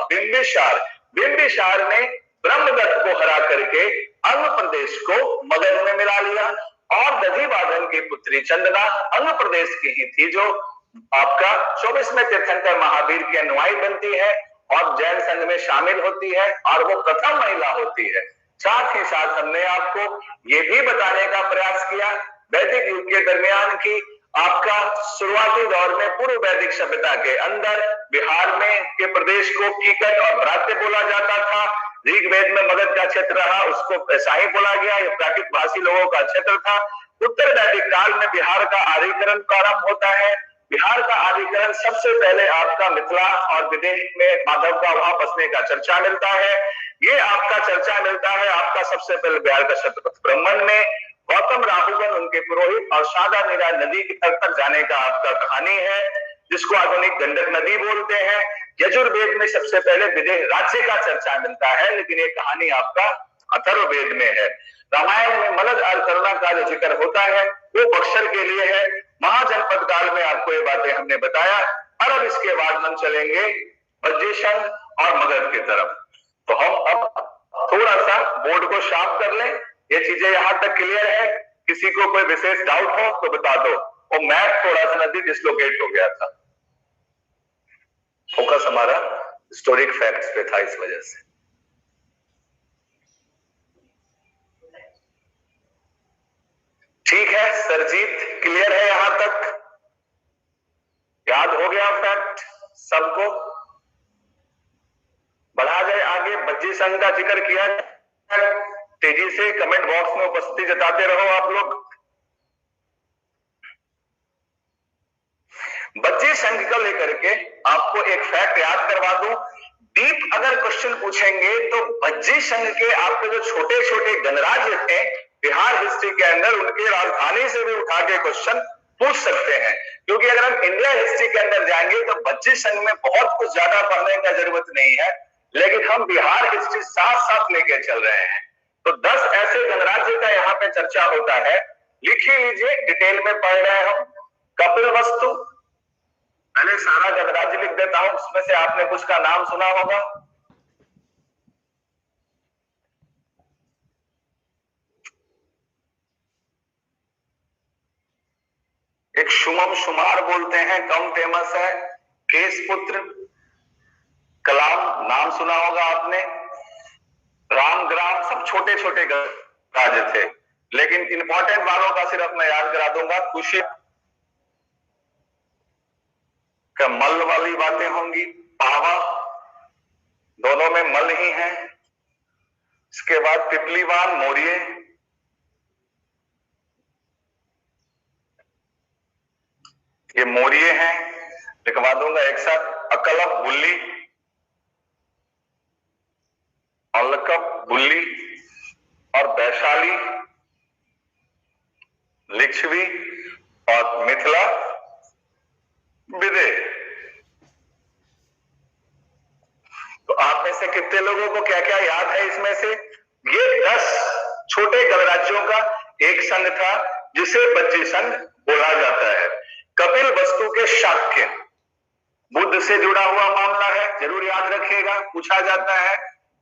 बिंबिसार, बिंबिसार ने ब्रह्मदत्त को हरा करके अंग प्रदेश को मगध में मिला लिया। और दधिवादन की पुत्री चंदना अंग प्रदेश की ही थी, जो आपका 24वें तीर्थंकर महावीर की अनुयायी बनती है और जैन संघ में शामिल होती है और वो प्रथम महिला होती है। साथ ही साथ हमने आपको ये भी बताने का प्रयास किया वैदिक युग के दरमियान की आपका शुरुआती दौर में पूर्व वैदिक सभ्यता के अंदर बिहार में के प्रदेश को कीकट और भ्रात्य बोला जाता था। ऋग्वेद में मगध का क्षेत्र रहा, उसको ऐसा ही बोला गया, ये प्राकृत भाषी लोगों का क्षेत्र था। उत्तर वैदिक काल में बिहार का आर्यीकरण प्रारंभ होता है। बिहार का आर्यीकरण सबसे पहले आपका मिथिला और विदेश में माधव का वहां बसने का चर्चा मिलता है। ये आपका चर्चा मिलता है आपका सबसे पहले बिहार का शतपथ ब्राह्मण में। गौतम राहुगण उनके पुरोहित और शादा नीरा नदी की तट तक जाने का आपका कहानी है, जिसको आधुनिक गंडक नदी बोलते हैं। यजुर्वेद में सबसे पहले विदेह राज्य का चर्चा मिलता है, लेकिन ये कहानी आपका अथर्ववेद में है। रामायण में मलद और करुणा का जो जिक्र होता है वो बक्सर के लिए है। महाजनपद काल में आपको ये बातें हमने बताया। और अब इसके बाद हम चलेंगे वज्रेशन और मगध की तरफ। तो हम अब थोड़ा सा बोर्ड को शार्प कर लें, ये चीजें यहां तक क्लियर है। किसी को कोई विशेष डाउट हो तो बता दो। वो मैप थोड़ा सा नदी डिसलोकेट हो गया था, फोकस हमारा हिस्टोरिक फैक्ट्स पे था, इस वजह से। ठीक है सरजीत, क्लियर है यहां तक? याद हो गया फैक्ट सबको? बढ़ा जाए आगे, बज्जी संघ का जिक्र किया, तेजी से कमेंट बॉक्स में उपस्थिति जताते रहो आप लोग। बज्जी संघ को लेकर के आपको एक फैक्ट याद करवा दूं। डीप अगर क्वेश्चन पूछेंगे तो बज्जी संघ के आपके जो छोटे छोटे गणराज्य थे बिहार हिस्ट्री के अंदर, उनके राजधानी से भी उठा के क्वेश्चन पूछ सकते हैं। क्योंकि अगर हम इंडिया हिस्ट्री के अंदर जाएंगे तो बज्जी संघ में बहुत कुछ ज्यादा पढ़ने का जरूरत नहीं है, लेकिन हम बिहार हिस्ट्री साथ साथ लेके चल रहे हैं। तो 10 ऐसे गणराज्य का यहाँ पे चर्चा होता है, लिख ही लीजिए, डिटेल में पढ़ रहे हैं हम। कपिलवस्तु, पहले सारा गणराज्य लिख देता हूं, उसमें से आपने कुछ का नाम सुना होगा। एक शुमम शुमार बोलते हैं, कम फेमस है। केशपुत्र, कलाम नाम सुना होगा आपने। रामग्राम, सब छोटे छोटे राज्य थे, लेकिन इंपॉर्टेंट वालों का सिर्फ मैं याद करा दूंगा। कुशी का मल वाली बातें होंगी। पावा, दोनों में मल ही है। इसके बाद पिपलीवान, मौर्य, ये मौर्य हैं, लिखवा दूंगा एक साथ। अकलप, बुल्ली, अलकप, बुल्ली और वैशाली, लिच्छवी और मिथिला, विदेह। तो आप में से कितने लोगों को क्या क्या याद है इसमें से? ये 10 छोटे गणराज्यों का एक संघ था जिसे बज्जी संघ बोला जाता है। कपिल वस्तु के शाक्य, बुद्ध से जुड़ा हुआ मामला है, जरूर याद रखिएगा, पूछा जाता है।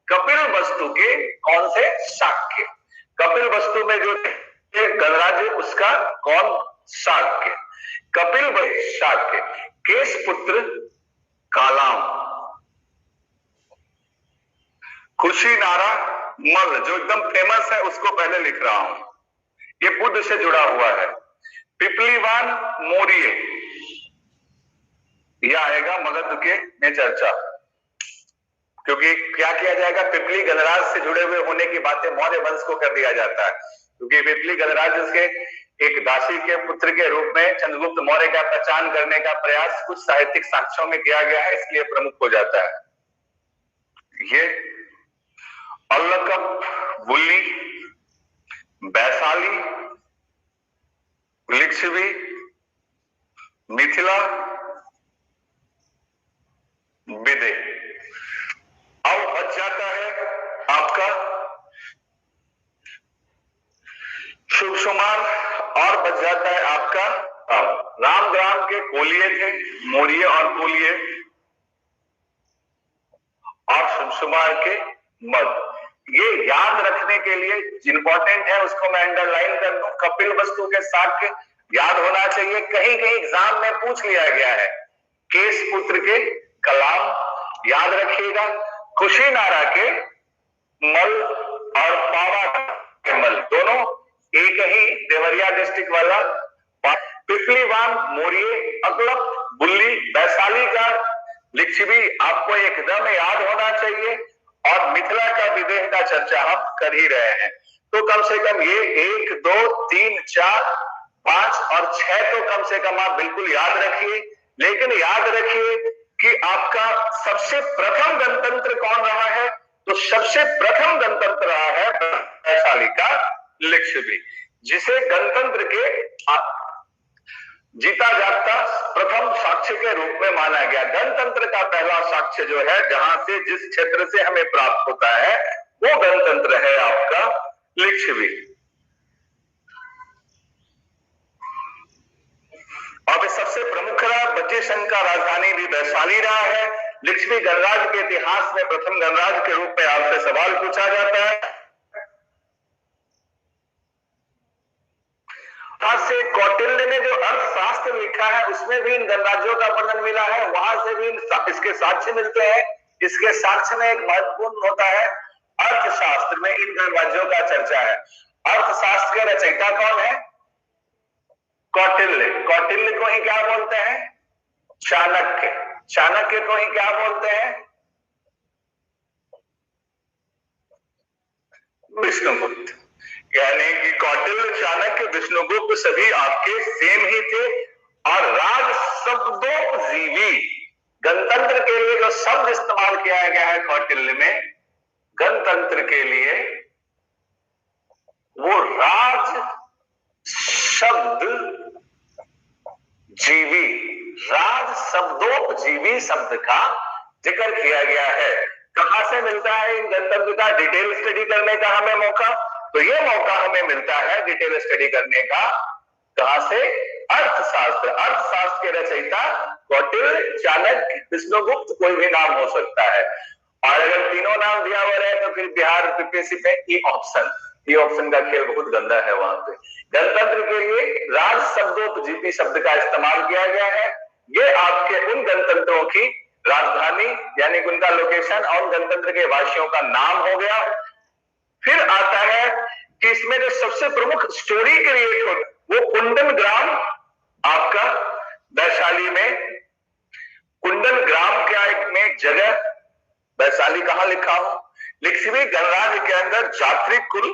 कपिल वस्तु के कौन से शाक्य, कपिल वस्तु में जो गणराज्य उसका कौन शाक्य, कपिल शाक्य, केश पुत्र कालाम, खुशी नारा मल जो एकदम फेमस है उसको पहले लिख रहा हूं, ये बुद्ध से जुड़ा हुआ है। पिपलीवान मौर्य, यह आएगा मगध के में चर्चा, क्योंकि क्या किया जाएगा, पिपली गणराज से जुड़े हुए होने की बातें मौर्य वंश को कर दिया जाता है, क्योंकि पिपली गणराज के एक दासी के पुत्र के रूप में चंद्रगुप्त मौर्य का पहचान करने का प्रयास कुछ साहित्यिक साक्ष्यों में किया गया है, इसलिए प्रमुख हो जाता है। ये अल्लकप, बुल्ली, वैशाली, लिच्छवी, मिथिला, विदे। अब बच जाता है आपका शुभ शुमार और बच जाता है आपका रामग्राम के कोलिये थे, मौर्य और कोलिये, और शुभ शुमार के मद। ये याद रखने के लिए इंपॉर्टेंट है, उसको मैं अंडरलाइन कर दूं, कपिल वस्तु के शाक्य याद होना चाहिए, कहीं कहीं एग्जाम में पूछ लिया गया है। केश पुत्र के कलाम याद रखिएगा, कुशीनारा के मल और पावा के मल, दोनों एक ही देवरिया डिस्ट्रिक्ट वाला। पिपलीवान मौर्य, अगलप, बुल्ली, वैशाली का लिच्छवी आपको एकदम याद होना चाहिए, और मिथिला का विदेह का चर्चा हम कर ही रहे हैं। तो कम से कम ये 1, 2, 3, 4, 5 और 6 तो कम से कम आप बिल्कुल याद रखिए। लेकिन याद रखिए कि आपका सबसे प्रथम गणतंत्र कौन रहा है, तो सबसे प्रथम गणतंत्र रहा है वैशाली का लिच्छवी, जिसे गणतंत्र के जीता जागता प्रथम साक्ष्य के रूप में माना गया। गणतंत्र का पहला साक्ष्य जो है, जहां से जिस क्षेत्र से हमें प्राप्त होता है, वो गणतंत्र है आपका लिच्छवी। अब सबसे प्रमुख रहा, बच्चे संघ का राजधानी भी वैशाली रहा है। लिच्छवी गणराज्य के इतिहास में प्रथम गणराज्य के रूप में आपसे सवाल पूछा जाता है। से कौटिल्य ने जो अर्थशास्त्र लिखा है उसमें भी इन गणराज्यों का वर्णन मिला है, वहां से भी इसके साक्ष्य मिलते हैं। इसके साक्ष्य में एक महत्वपूर्ण होता है, अर्थशास्त्र में इन गणराज्यों का चर्चा है। अर्थशास्त्र के रचयिता कौन है? कौटिल्य। कौटिल्य को ही क्या बोलते हैं? चाणक्य। चाणक्य को ही क्या बोलते हैं? विष्णुगुप्त। यानी कि कौटिल्य, चाणक्य, विष्णुगुप्त सभी आपके सेम ही थे। और राज शब्दोपजीवी, गणतंत्र के लिए जो शब्द इस्तेमाल किया गया है कौटिल्य में गणतंत्र के लिए, वो राज शब्द जीवी, राज शब्दोपजीवी शब्द का जिक्र किया गया है। कहां से मिलता है इन गणतंत्र का डिटेल स्टडी करने का हमें मौका? तो ये मौका हमें मिलता है डिटेल स्टडी करने का, कहां से? अर्थशास्त्र। अर्थशास्त्र के रचयिता कौटिल्य, चाणक्य, विष्णुगुप्त, कोई भी नाम हो सकता है। और अगर तीनों नाम दिया हुआ है तो फिर बिहार यूपीएससी पे ई ऑप्शन का खेल बहुत गंदा है। वहां पे गणतंत्र के लिए राज शब्दोपजीवी शब्द का इस्तेमाल किया गया है। ये आपके उन गणतंत्रों की राजधानी यानी उनका लोकेशन और गणतंत्र के वासियों का नाम हो गया। फिर आता है कि इसमें जो सबसे प्रमुख स्टोरी क्रिएट हो, वो कुंडन ग्राम आपका वैशाली में, कुंडन ग्राम क्या में जगह, वैशाली कहां लिखा हो? लिच्छवी गणराज्य के अंदर जात्री कुल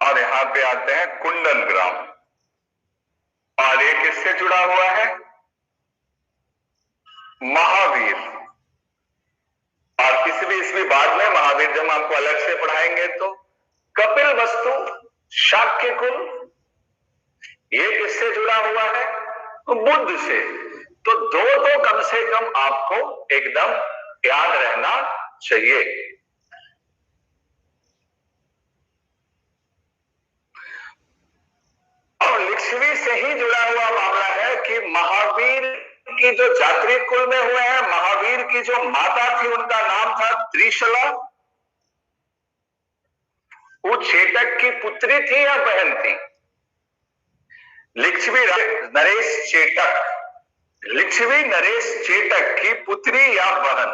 और यहां पे आते हैं कुंडन ग्राम। और ये किससे जुड़ा हुआ है? महावीर। और किसी भी इसमें बाद में महावीर जब आपको अलग से पढ़ाएंगे तो कपिल वस्तु, शाक्य कुल, ये किससे जुड़ा हुआ है? तो बुद्ध से। तो दो कम से कम आपको एकदम याद रहना चाहिए। से ही जुड़ा हुआ मामला है कि महावीर की जो जात्री कुल में हुए हैं, महावीर की जो माता थी उनका नाम था त्रिशला। वो चेटक की पुत्री थी या बहन थी? लिच्छवी नरेश चेटक, लिच्छवी नरेश चेटक की पुत्री या बहन?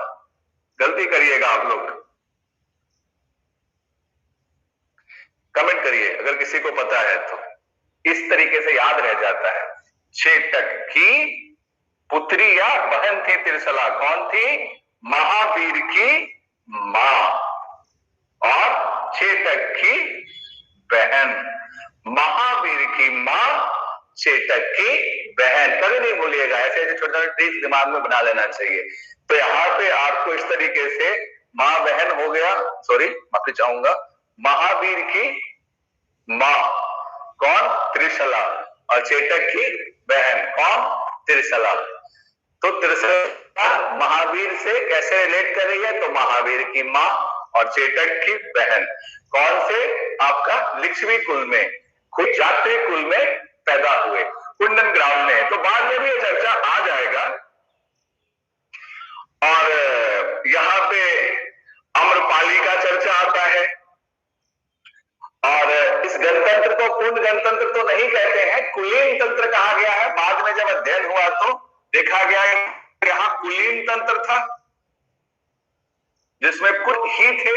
गलती करिएगा आप लोग, कमेंट करिए अगर किसी को पता है तो। इस तरीके से याद रह जाता है। चेटक की पुत्री या बहन थी त्रिशला। कौन थी? महावीर की मां और चेटक की बहन। महावीर की मां, चेटक की बहन। कभी नहीं भूलिएगा, ऐसे ऐसे छोटे छोटे ट्रिक्स दिमाग में बना लेना चाहिए। तो यहाँ पे आपको इस तरीके से मां बहन हो गया, सॉरी माफी चाहूंगा, महावीर की मां कौन? त्रिशला। और चेटक की बहन कौन? त्रिशला। तो त्रिशला महावीर से कैसे रिलेट कर रही है? तो महावीर की मां और चेटक की बहन। कौन से? आपका लिच्छवी कुल में, खुद जात्री कुल में पैदा हुए, कुंडन ग्राम में। तो बाद में भी ये चर्चा आ जाएगा। और यहाँ पे अम्रपाली का चर्चा आता है। और इस गणतंत्र को पूर्ण गणतंत्र तो नहीं कहते हैं, कुलीन तंत्र कहा गया है। बाद में जब अध्ययन हुआ तो देखा गया है यहाँ कुलीन तंत्र था, जिसमें कुछ ही थे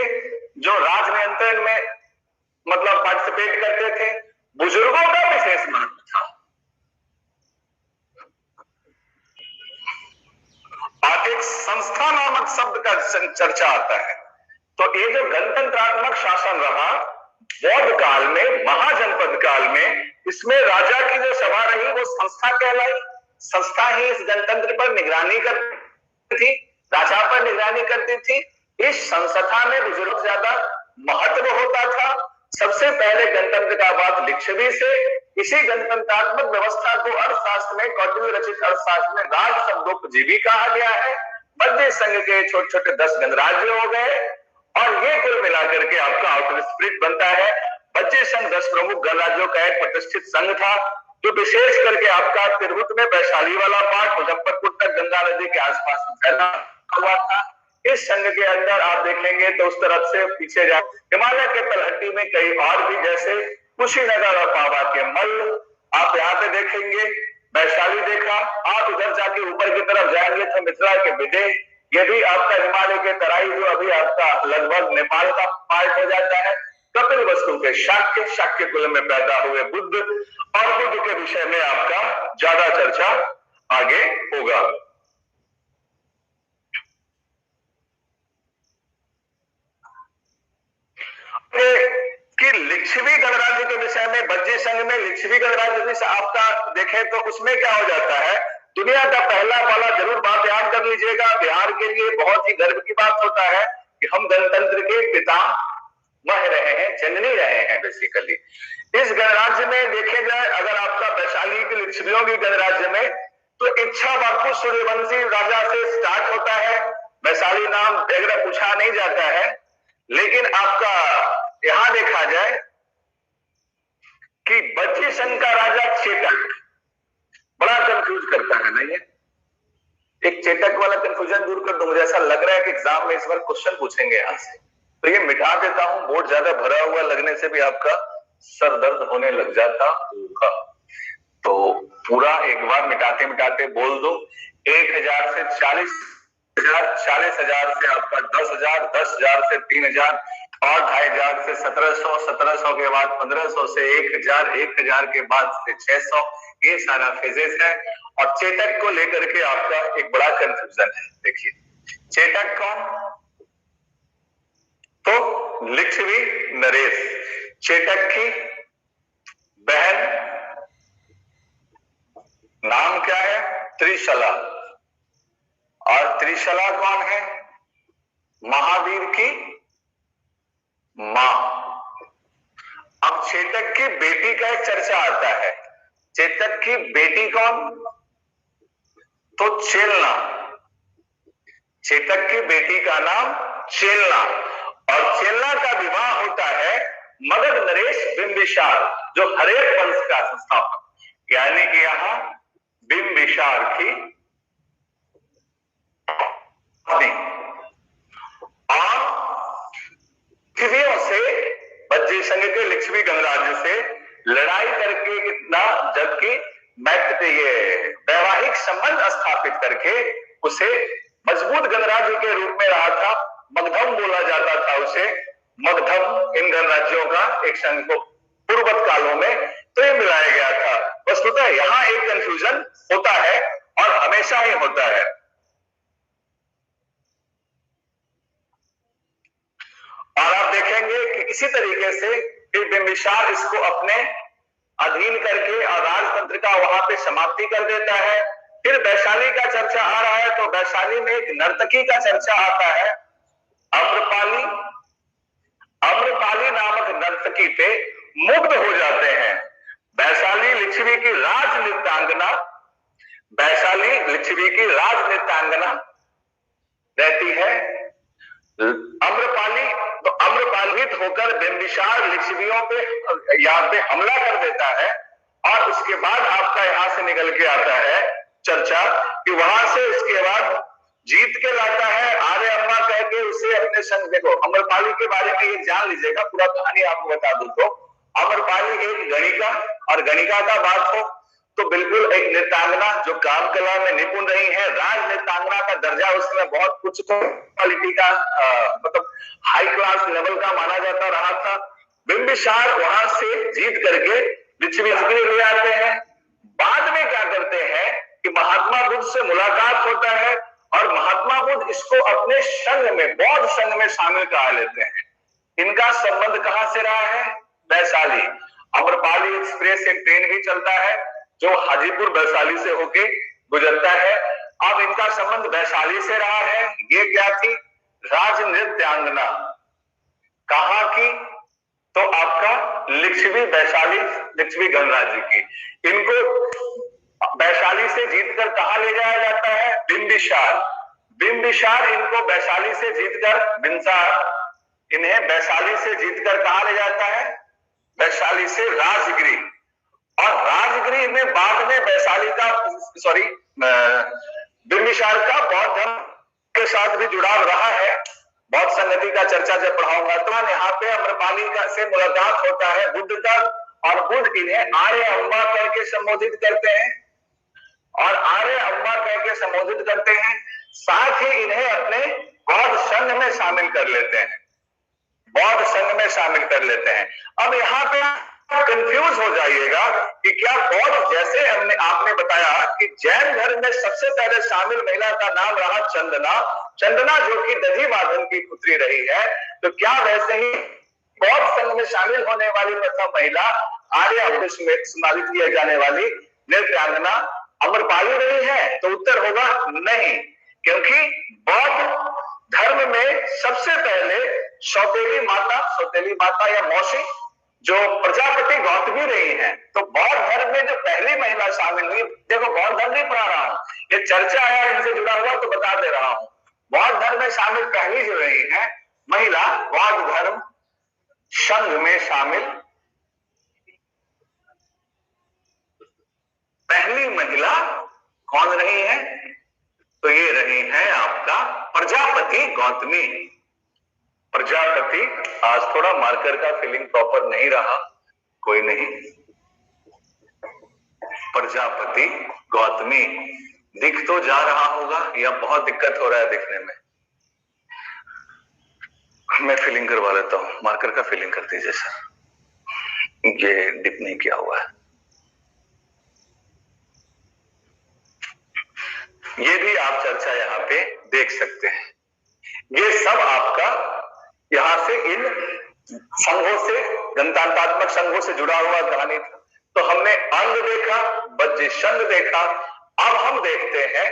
जो राज नियंत्रण में मतलब पार्टिसिपेट करते थे। बुजुर्गों का विशेष महत्व था। और एक संस्था नामक शब्द का चर्चा आता है। तो ये जो गणतंत्रात्मक शासन रहा बौद्ध काल में, महाजनपद काल में, इसमें राजा की जो सभा रही वो संस्था कहलाई। संस्था ही इस गणतंत्र पर निगरानी करती थी, राजा पर निगरानी करती थी। इस संस्था में बुजुर्ग ज्यादा महत्व होता था। सबसे पहले गणतंत्र का बात लिच्छवी से। इसी गणतंत्रात्मक व्यवस्था को अर्थशास्त्र में, कौटिल्य रचित अर्थशास्त्र में राज शब्दोपजीवी कहा गया है। बद्ध संघ के छोटे छोटे 10 गणराज्य हो गए और ये कुल मिलाकर के आपका आउटर स्प्लिट बनता है। बच्चे संघ 10 प्रमुख गणराज्यों का एक प्रतिष्ठित संघ था, जो विशेष करके आपका तिरहुत में वैशाली वाला पार्ट मुजफ्फरपुर तक गंगा नदी के आसपास फैला हुआ था। इस संघ के अंदर आप देखेंगे तो उस तरफ से पीछे जाए हिमालय के तलहटी में कई और भी, जैसे कुशीनगर और पावा के मल्ल आप यहाँ पे देखेंगे। वैशाली देखा, आप उधर जाके ऊपर की तरफ जाएंगे तो मिथिला के विदेह, ये भी आपका हिमालय के तराई जो अभी आपका लगभग नेपाल का पार्ट हो जाता है। कपिल वस्तु के शाक्य, शाक्य कुल में पैदा हुए बुद्ध, और बुद्ध के विषय में आपका ज्यादा चर्चा आगे होगा। कि लिच्छवी गणराज्य के विषय में, बज्जी संघ में लिच्छवी गणराज्य से आपका देखें तो उसमें क्या हो जाता है? दुनिया का पहला वाला जरूर बात याद कर लीजिएगा। बिहार के लिए बहुत ही गर्व की बात होता है कि हम गणतंत्र के पिता मह रहे हैं, जननी रहे हैं बेसिकली। इस गणराज्य में देखे जाए, अगर आपका वैशाली के लिच्छवियों की गणराज्य में, तो इच्छावाकु सूर्यवंशी राजा से स्टार्ट होता है। वैशाली नाम वगैरह पूछा नहीं जाता है, लेकिन आपका यहां देखा जाए कि बच्ची संघ का राजा चेटक बड़ा कंफ्यूज करता है ना। ये एक चेटक वाला कंफ्यूजन दूर कर दो। मुझे ऐसा लग रहा है कि एग्जाम में इस बार क्वेश्चन पूछेंगे यहां से, तो ये मिटा देता हूं। बोर्ड ज्यादा भरा हुआ लगने से भी आपका सर दर्द होने लग जाता होगा, तो पूरा एक बार मिटाते मिटाते बोल दो। 1000 से 40,000, 40,000 से आपका 10,000, 10,000 से 3,000 और 2,500 से 1700, 1700 के बाद 1500 से 1,000, 1,000 के बाद से 600। ये सारा फेजेस है। और चेटक को लेकर के आपका एक बड़ा कंफ्यूजन है। देखिए चेटक कौन? तो लिच्छवी नरेश, चेटक की बहन नाम क्या है? त्रिशला। और त्रिशला कौन है? महावीर की मां। अब चेटक की बेटी का एक चर्चा आता है। चेतक की बेटी कौन? तो चेलना। चेतक की बेटी का नाम चेलना, और चेलना का विवाह होता है मगध नरेश बिंबिसार, जो हरेक वंश का संस्थापक। यानी कि यहां बिंबिसार की और पृथ्वियों से बज्जी संघ के लिच्छवी गणराज्य से लड़ाई करके कितना, जबकि ये वैवाहिक संबंध स्थापित करके उसे मजबूत गणराज्य के रूप में रहा था। मगधम बोला जाता था उसे, मगधम इन गणराज्यों का एक संघ को पूर्ववत कालों में तो ये मिलाया गया था। वस्तुतः यहां एक कंफ्यूजन होता है और हमेशा ही होता है। और आप देखेंगे कि इसी तरीके से फिर बिंबिसार इसको अपने अधीन करके और राजतंत्र का वहां पे समाप्ति कर देता है। फिर वैशाली का चर्चा आ रहा है, तो वैशाली में एक नर्तकी का चर्चा आता है, अम्रपाली। अम्रपाली नामक नर्तकी पे मुग्ध हो जाते हैं। वैशाली लिच्छवी की राज नृत्यांगना, वैशाली लिच्छवी की राज नृत्यांगना रहती है। अम्रपाली तो अम्रपालित होकर बिंबिसार लिच्छवियों पे यहाँ पे हमला कर देता है और उसके बाद आपका यहां से निकल के आता है चर्चा कि वहां से उसके बाद जीत के लाता है आर्य अम्मा कह के उसे अपने संग। देखो अम्रपाली के बारे में ये जान लीजिएगा, पूरा कहानी आपको बता दूं तो अम्रपाली एक गणिका, और गणिका का बात हो तो बिल्कुल एक नृत्यांगना जो काम कला में निपुण रही है। राज नृत्यांगना का दर्जा उसमें बहुत उच्च क्वालिटी का मतलब हाई क्लास लेवल का माना जाता रहा था। बिंबिसार वहां से जीत करके लिच्छवी ले आते हैं। बाद में क्या करते हैं कि महात्मा बुद्ध से मुलाकात होता है और महात्मा बुद्ध इसको अपने संघ में, बौद्ध संघ में शामिल करा लेते हैं। इनका संबंध कहां से रहा है? वैशाली। अम्रपाली एक्सप्रेस एक ट्रेन भी चलता है जो हाजीपुर वैशाली से होके गुजरता है। अब इनका संबंध वैशाली से रहा है। ये क्या थी? राज नृत्यांगना। कहां की? तो आपका लिच्छवी वैशाली, लिच्छवी गणराज्य की। इनको वैशाली से जीतकर कहां ले जाया जाता है? बिंबिसार। बिंबिसार इनको वैशाली से जीतकर, बिंबिसार इन्हें वैशाली से जीतकर कहां ले जाता है? वैशाली से राजगिरी। और राजगिरी में बाद में वैशाली का बिंबिसार का बौद्ध धर्म के साथ भी जुड़ाव रहा है। बौद्ध संगति का चर्चा जब पढ़ाऊंगा तो यहाँ पे अम्रपाली का से मुलाकात होता है बुद्ध का, और बुद्ध इन्हें आर्य अम्मा कह के संबोधित करते हैं और आर्य अम्मा कह के संबोधित करते हैं। साथ ही इन्हें अपने बौद्ध संघ में शामिल कर लेते हैं, बौद्ध संघ में शामिल कर लेते हैं। अब यहाँ पे कंफ्यूज हो जाइएगा कि क्या बौद्ध, जैसे हमने आपने बताया कि जैन धर्म में सबसे पहले शामिल महिला का नाम रहा चंदना, चंदना जो कि दधिवाधन की पुत्री रही है, तो क्या वैसे ही बौद्ध संघ में शामिल होने वाली प्रथम महिला आर्य में सम्मानित किया जाने वाली नृत्यांगना अम्रपाली रही है? तो उत्तर होगा नहीं, क्योंकि बौद्ध धर्म में सबसे पहले सौतेली माता या मौसी जो प्रजापति गौतमी रही है। तो बौद्ध धर्म में जो पहली महिला शामिल हुई, देखो बौद्ध धर्म नहीं पढ़ा रहा हूं, ये चर्चा है इनसे जुड़ा हुआ तो बता दे रहा हूं। बौद्ध धर्म में शामिल पहली जो रही है महिला बौद्ध धर्म संघ में शामिल पहली महिला कौन रही है? तो ये रही है आपका प्रजापति गौतमी। प्रजापति, आज थोड़ा मार्कर का फिलिंग प्रॉपर नहीं रहा, कोई नहीं। प्रजापति गौतमी दिख तो जा रहा होगा या बहुत दिक्कत हो रहा है दिखने में? मैं फिलिंग करवा लेता हूं, मार्कर का फिलिंग कर दीजिए सर, ये डिप नहीं किया हुआ है। ये भी आप चर्चा यहाँ पे देख सकते हैं। ये सब आपका यहां से इन संघों से, गणतंत्रात्मक संघों से जुड़ा हुआ कहानी था। तो हमने अंग देखा, बज्जी संघ देखा, अब हम देखते हैं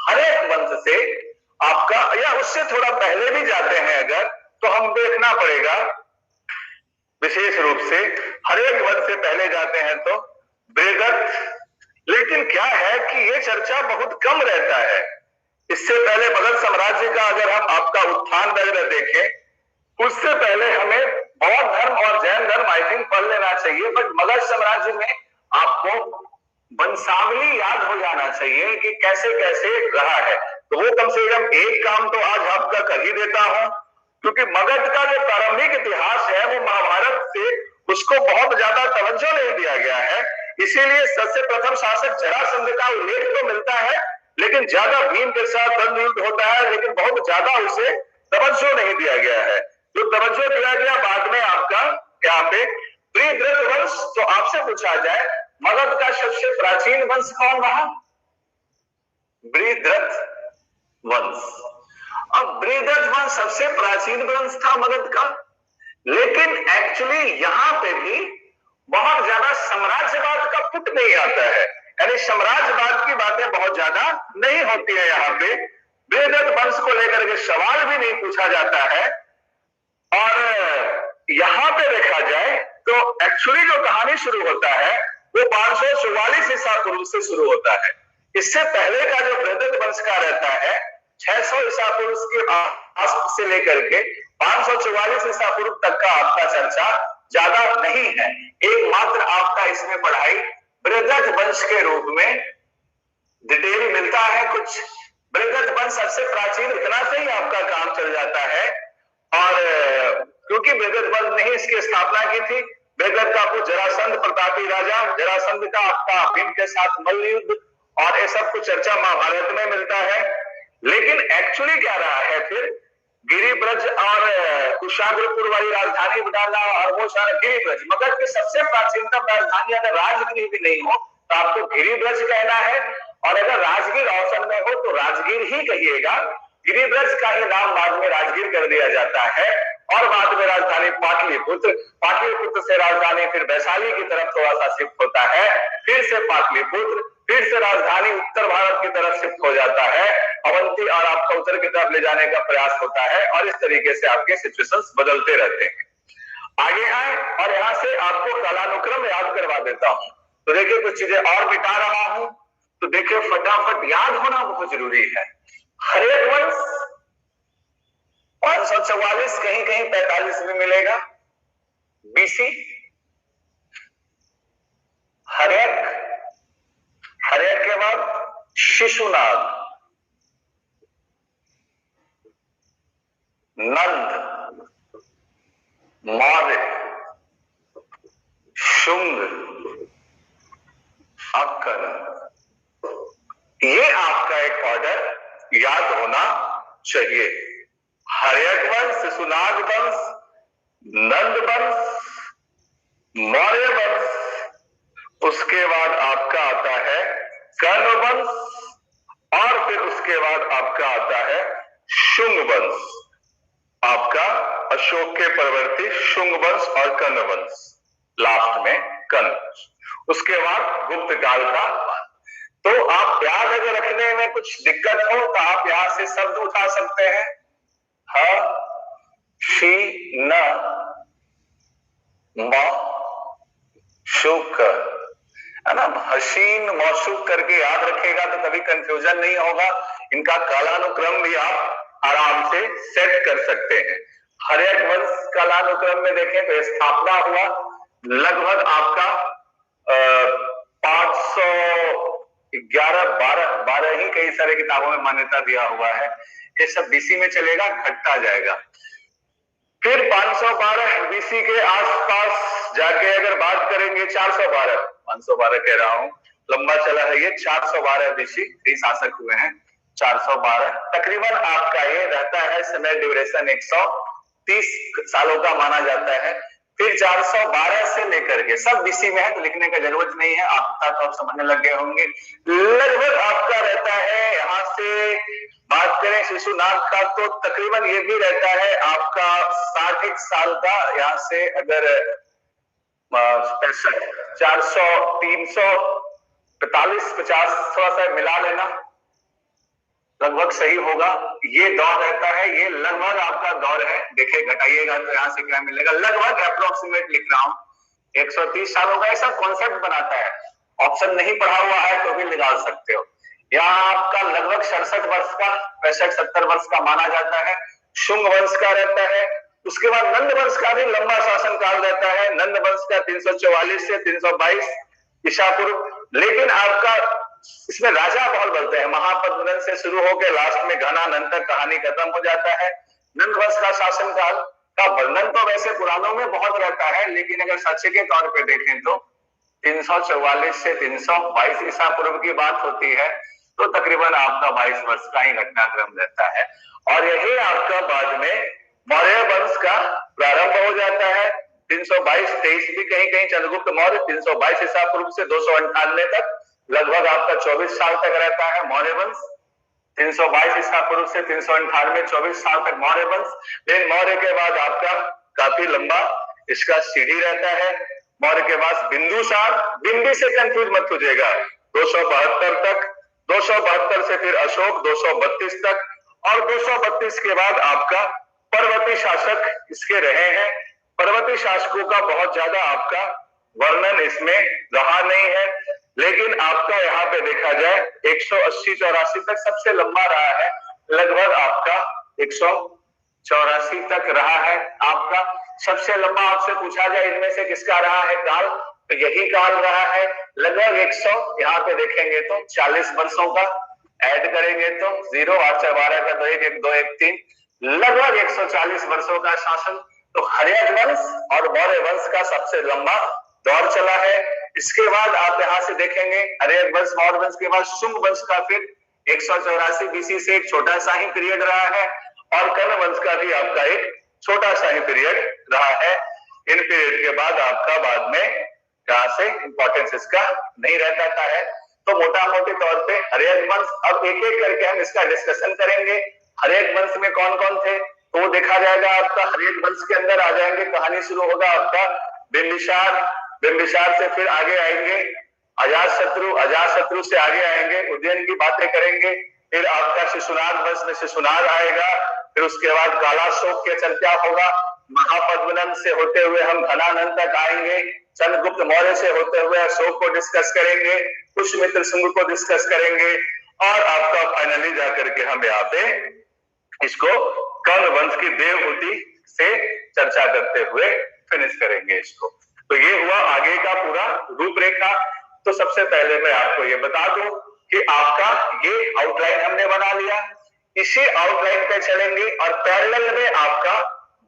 हरेक वंश से आपका, या उससे थोड़ा पहले भी जाते हैं अगर, तो हम देखना पड़ेगा विशेष रूप से हरेक वंश से पहले जाते हैं तो बेगत। लेकिन क्या है कि ये चर्चा बहुत कम रहता है। इससे पहले मगध साम्राज्य का अगर हम आपका उत्थान वगैरह देखें, उससे पहले हमें बौद्ध धर्म और जैन धर्म आई थिंक पढ़ लेना चाहिए। बट मगध साम्राज्य में आपको वंशावली याद हो जाना चाहिए कि कैसे कैसे रहा है। तो वो कम से कम एक काम तो आज आपका कर ही देता हूं, क्योंकि मगध का जो प्रारंभिक इतिहास है वो महाभारत से उसको बहुत ज्यादा तवज्जो नहीं दिया गया है। इसीलिए सबसे प्रथम शासक जरासंध का उल्लेख तो मिलता है, लेकिन ज्यादा भीम के साथ द्वंद्व युद्ध होता है, लेकिन बहुत ज्यादा उसे तवज्जो नहीं दिया गया है। जो तवज्जो दिया गया बाद में आपका यहाँ पे बृहद्रथ वंश। तो आपसे पूछा जाए मगध का सबसे प्राचीन वंश कौन रहा? बृहद्रथ वंश। अब बृहद्रथ वंश सबसे प्राचीन वंश था मगध का, लेकिन एक्चुअली यहां पे भी बहुत ज्यादा साम्राज्यवाद का पुट नहीं आता है, यानी साम्राज्यवाद की बातें बहुत ज्यादा नहीं होती है। यहाँ पे बृहद्रथ वंश को लेकर के सवाल भी नहीं पूछा जाता है। और यहां पे देखा जाए तो एक्चुअली जो कहानी शुरू होता है वो 544 ईसा पूर्व से शुरू होता है। इससे पहले का जो बृहद्रथ वंश का रहता है 600 ईसा पूर्व के आसपास से लेकर के 544 ईसा पूर्व तक का आपका चर्चा ज्यादा नहीं है। एकमात्र आपका इसमें पढ़ाई बृहद्रथ वंश के रूप में डिटेल मिलता है कुछ। बृहद्रथ वंश सबसे प्राचीन इतना से ही आपका काम चल जाता है। और क्योंकि बृहद्रथ वंश ने ही इसकी स्थापना की थी, बृहद्रथ का कुछ जरासंध प्रतापी राजा, जरासंध का आपका भीम के साथ मल्ल युद्ध और ये सब कुछ चर्चा महाभारत में मिलता है। लेकिन एक्चुअली क्या रहा है फिर गिरिब्रज और कुशाग्रपुर वाली राजधानी बनाना और वो सारा गिरिब्रज। मगध की सबसे प्राचीनतम राजधानी अगर राजगिर भी नहीं हो तो आपको गिरिब्रज कहना है, और अगर राजगीर ऑप्शन में हो तो राजगीर ही कहिएगा। गिरिब्रज का ही नाम बाद में राजगीर कर दिया जाता है और बाद में राजधानी पाटलिपुत्र, पाटलिपुत्र से राजधानी फिर वैशाली की तरफ थोड़ा सा शिफ्ट होता है, फिर से पाटलिपुत्र, फिर से राजधानी उत्तर भारत की तरफ शिफ्ट हो जाता है, अवंती और आपका उत्तर की तरफ ले जाने का प्रयास होता है, और इस तरीके से आपके सिचुएशंस बदलते रहते हैं। आगे आए और यहां से आपको कालानुक्रम याद करवा देता हूं। तो देखिए कुछ चीजें और मिटा रहा हूं, तो देखिए फटाफट याद होना बहुत जरूरी है। हर्यक वंश 544, कहीं कहीं 45 में मिलेगा बीसी। हर्यक, हर्यक के बाद शिशुनाग, नंद, मौर्य, शुंग, अक्कर। ये आपका एक ऑर्डर याद होना चाहिए। हर्यक वंश, शिशुनाग वंश, नंद वंश, मौर्य वंश, उसके बाद आपका आता है कर्ण वंश, और फिर उसके बाद आपका आता है शुंग वंश। आपका अशोक के परवर्ती शुंग वंश और कर्ण वंश, लास्ट में कर्ण। उसके बाद गुप्त काल का। तो आप याद अगर रखने में कुछ दिक्कत हो तो आप यहां से शब्द उठा सकते हैं, ह, शी, न, म, शुक, है ना। हसीन मौसूक करके याद रखेगा तो कभी कंफ्यूजन नहीं होगा। इनका कालानुक्रम भी आप आराम से सेट कर सकते हैं। हर्यक वंश कालानुक्रम में देखें तो स्थापना हुआ लगभग आपका 511, 12 ही कई सारे किताबों में मान्यता दिया हुआ है। ये सब बीसी में चलेगा, घटता जाएगा। फिर 512 बीसी के आसपास जाके अगर बात करेंगे 412, 512 कह रहा हूं, लंबा चला है ये। 412 बीसी, कई शासक हुए हैं। 412 तकरीबन आपका ये रहता है समय ड्यूरेशन 130 सालों का माना जाता है। फिर 412 से लेकर के सब बीसी में है तो लिखने का जरूरत नहीं है, आपका तो आप समझने लग गए होंगे। लगभग आपका रहता है, यहाँ से बात करें शिशुनाग का तो तकरीबन ये भी रहता है आपका 60 साल का। यहाँ से अगर 65, 400, 345, 50 थोड़ा सा मिला लेना लगभग सही होगा। ये दौर रहता है, ये लगभग आपका दौर है। देखिए घटाइएगा तो यहाँ से क्या मिलेगा, लगभग अप्रोक्सीमेट लिख रहा हूं 130 सालों का। ऐसा कॉन्सेप्ट बनाता है, ऑप्शन नहीं पढ़ा हुआ है तो भी निकाल सकते हो। यहाँ आपका लगभग 67 वर्ष का, 65-70 वर्ष का माना जाता है। शुंग वंश का रहता है। उसके बाद नंद वंश का भी लंबा शासन काल रहता है। नंद वंश का 344 से 322 ईसा पूर्व। लेकिन आपका इसमें राजा बहुत बोलते हैं, महापद्मनंद से शुरू होकर लास्ट में घनानंद तक कहानी खत्म हो जाता है। नंद वंश का शासनकाल का वर्णन तो वैसे पुराणों में बहुत रहता है, लेकिन अगर सच के तौर पे देखें तो 344 से 322 ईसा पूर्व की बात होती है, तो तकरीबन आपका 22 वर्ष का ही घटनाक्रम रहता है। और यही आपका बाद में मौर्य वंश का प्रारंभ हो जाता है। 322-23 भी कहीं कहीं चंद्रगुप्त मौर्य 322 ईसा पूर्व से 298 तक लगभग आपका 24 साल तक रहता है मौर्य वंश। 322 ईसा पूर्व से 398 24 साल तक मौर्य वंश। लेकिन मौर्य के बाद आपका काफी लंबा इसका सीढ़ी रहता है। मौर्य के बाद बिंदुसार, बिंदी से कंफ्यूज मत कीजिएगा, 272 तक, 272 से फिर अशोक 232 तक, और 232 के बाद आपका पर्वतीय शासक इसके रहे हैं। पर्वतीय शासकों का बहुत ज्यादा आपका वर्णन इसमें रहा नहीं है, लेकिन आपका यहाँ पे देखा जाए 180-84 तक सबसे लंबा रहा है, लगभग आपका 184 तक रहा है आपका सबसे लंबा। आपसे पूछा जाए इनमें से किसका रहा है काल, तो यही काल रहा है। लगभग 100 यहाँ पे देखेंगे तो 40 वर्षों का, ऐड करेंगे तो 0 8 12 का 2 1 1 2 1 3, लगभग 140 वर्षों का शासन। तो हर्यक वंश और मौर्य वंश का सबसे लंबा दौर चला है। इसके बाद आप यहां से देखेंगे हर्यक वंश मौर्य वंश के बाद शुंग वंश का फिर 184 बीसी से एक छोटा सा ही पीरियड रहा है, और कर्ण वंश का भी आपका एक छोटा सा ही पीरियड रहा है। इन पीरियड के बाद आपका बाद में यहां से इंपॉर्टेंस इसका नहीं रहता है। तो मोटा मोटे तौर पे हर्यक वंश, अब एक एक करके हम इसका डिस्कशन करेंगे। हर्यक वंश में कौन कौन थे तो देखा जाएगा। आपका हर्यक वंश के अंदर आ जाएंगे, कहानी शुरू होगा आपका बिंबिसार, बिंबिसार से फिर आगे आएंगे अजातशत्रु, अजातशत्रु से आगे आएंगे उज्जैन की बातें करेंगे। फिर आपका शिशुनाग वंश में शिशुनाग आएगा, फिर उसके बाद कालाशोक के चर्चा होगा। महापद्मनंद से होते हुए हम घनानंद तक आएंगे, चंद्रगुप्त मौर्य से होते हुए अशोक को डिस्कस करेंगे, पुष्यमित्र शुंग को डिस्कस करेंगे, और आपका फाइनली जाकर के हम यहाँ पे इसको कर्ण वंश की देवहूति से चर्चा करते हुए फिनिश करेंगे इसको। तो ये हुआ आगे का पूरा रूपरेखा। तो सबसे पहले मैं आपको ये बता दूं कि आपका ये आउटलाइन हमने बना लिया, इसी आउटलाइन पे चलेंगे, और पैरेलल में आपका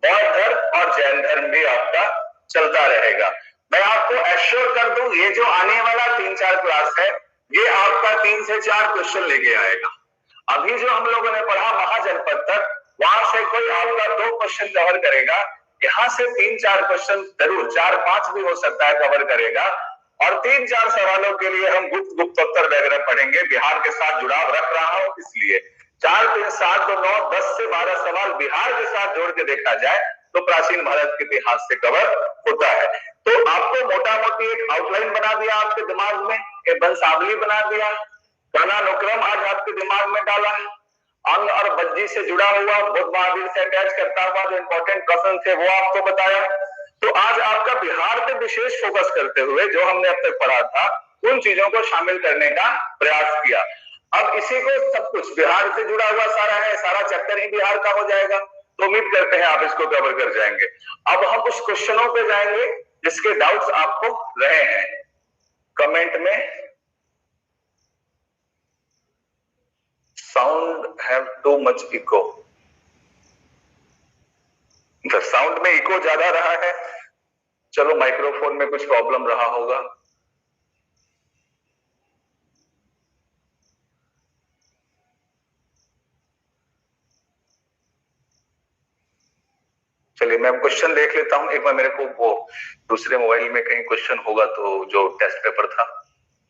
बौद्ध धर्म और जैन धर्म भी आपका चलता रहेगा। मैं आपको एश्योर कर दूं, ये जो आने वाला 3-4 क्लास है, ये आपका 3 से 4 क्वेश्चन लेके आएगा। अभी जो हम लोगों ने पढ़ा महाजनपद तक, वहां से कोई आपका 2 क्वेश्चन कवर करेगा, यहाँ से 3-4 क्वेश्चन जरूर, 4-5 भी हो सकता है कवर करेगा। और 3-4 सवालों के लिए हम गुप्तोत्तर वगैरह पढ़ेंगे, बिहार के साथ जुड़ाव रख रहा हूं इसलिए। 4 3 7 तो 9 10 से 12 सवाल बिहार के साथ जोड़ के देखा जाए तो प्राचीन भारत के इतिहास से कवर होता है। तो आपको मोटा मोटी एक आउटलाइन बना दिया आपके दिमाग में, एक वंशावली बना दिया, कालानुक्रम आज आपके दिमाग में डाला, अंग और बज्जी से जुड़ा हुआ, बुद्ध महावीर से अटैच करता हुआ जो इंपॉर्टेंट क्वेश्चन थे वो आपको बताया। तो आज आपका बिहार पे विशेष फोकस करते हुए जो हमने अब तक पढ़ा था उन चीजों को शामिल करने का प्रयास किया। अब इसी को सब कुछ बिहार से जुड़ा हुआ सारा है, सारा चैप्टर ही बिहार का हो जाएगा, तो उम्मीद करते हैं आप इसको कवर कर जाएंगे। अब हम उस क्वेश्चनों पे जाएंगे जिसके डाउट्स आपको रहे हैं। कमेंट में sound have too much echo, sound में इको ज्यादा रहा है, चलो माइक्रोफोन में कुछ प्रॉब्लम रहा होगा। चलिए मैं क्वेश्चन देख लेता हूं एक बार, मेरे को वो दूसरे मोबाइल में कहीं क्वेश्चन होगा तो जो टेस्ट पेपर था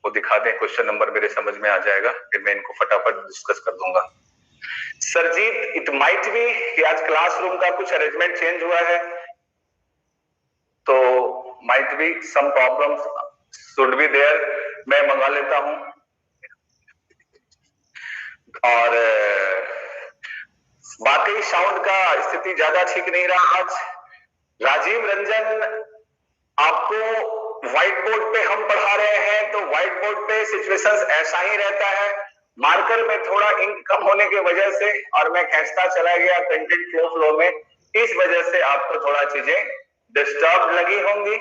वो दिखा दें, क्वेश्चन नंबर मेरे समझ में आ जाएगा, फिर मैं इनको फटाफट डिस्कस कर दूंगा। सरजीत, इट माइट बी कि आज क्लासरूम का कुछ अरेंजमेंट चेंज हुआ है, तो might be some problems should be there, मैं मंगा लेता हूं। और बाकी साउंड का स्थिति ज्यादा ठीक नहीं रहा आज। राजीव रंजन, आपको व्हाइट बोर्ड पे हम पढ़ा रहे हैं तो व्हाइट बोर्ड पे सिचुएशंस ऐसा ही रहता है, मार्कर में थोड़ा इंक कम होने की वजह से और मैं खींचता चला गया कंटेंट फ्लो में, इस वजह से आपको थोड़ा चीजें डिस्टर्ब लगी होंगी।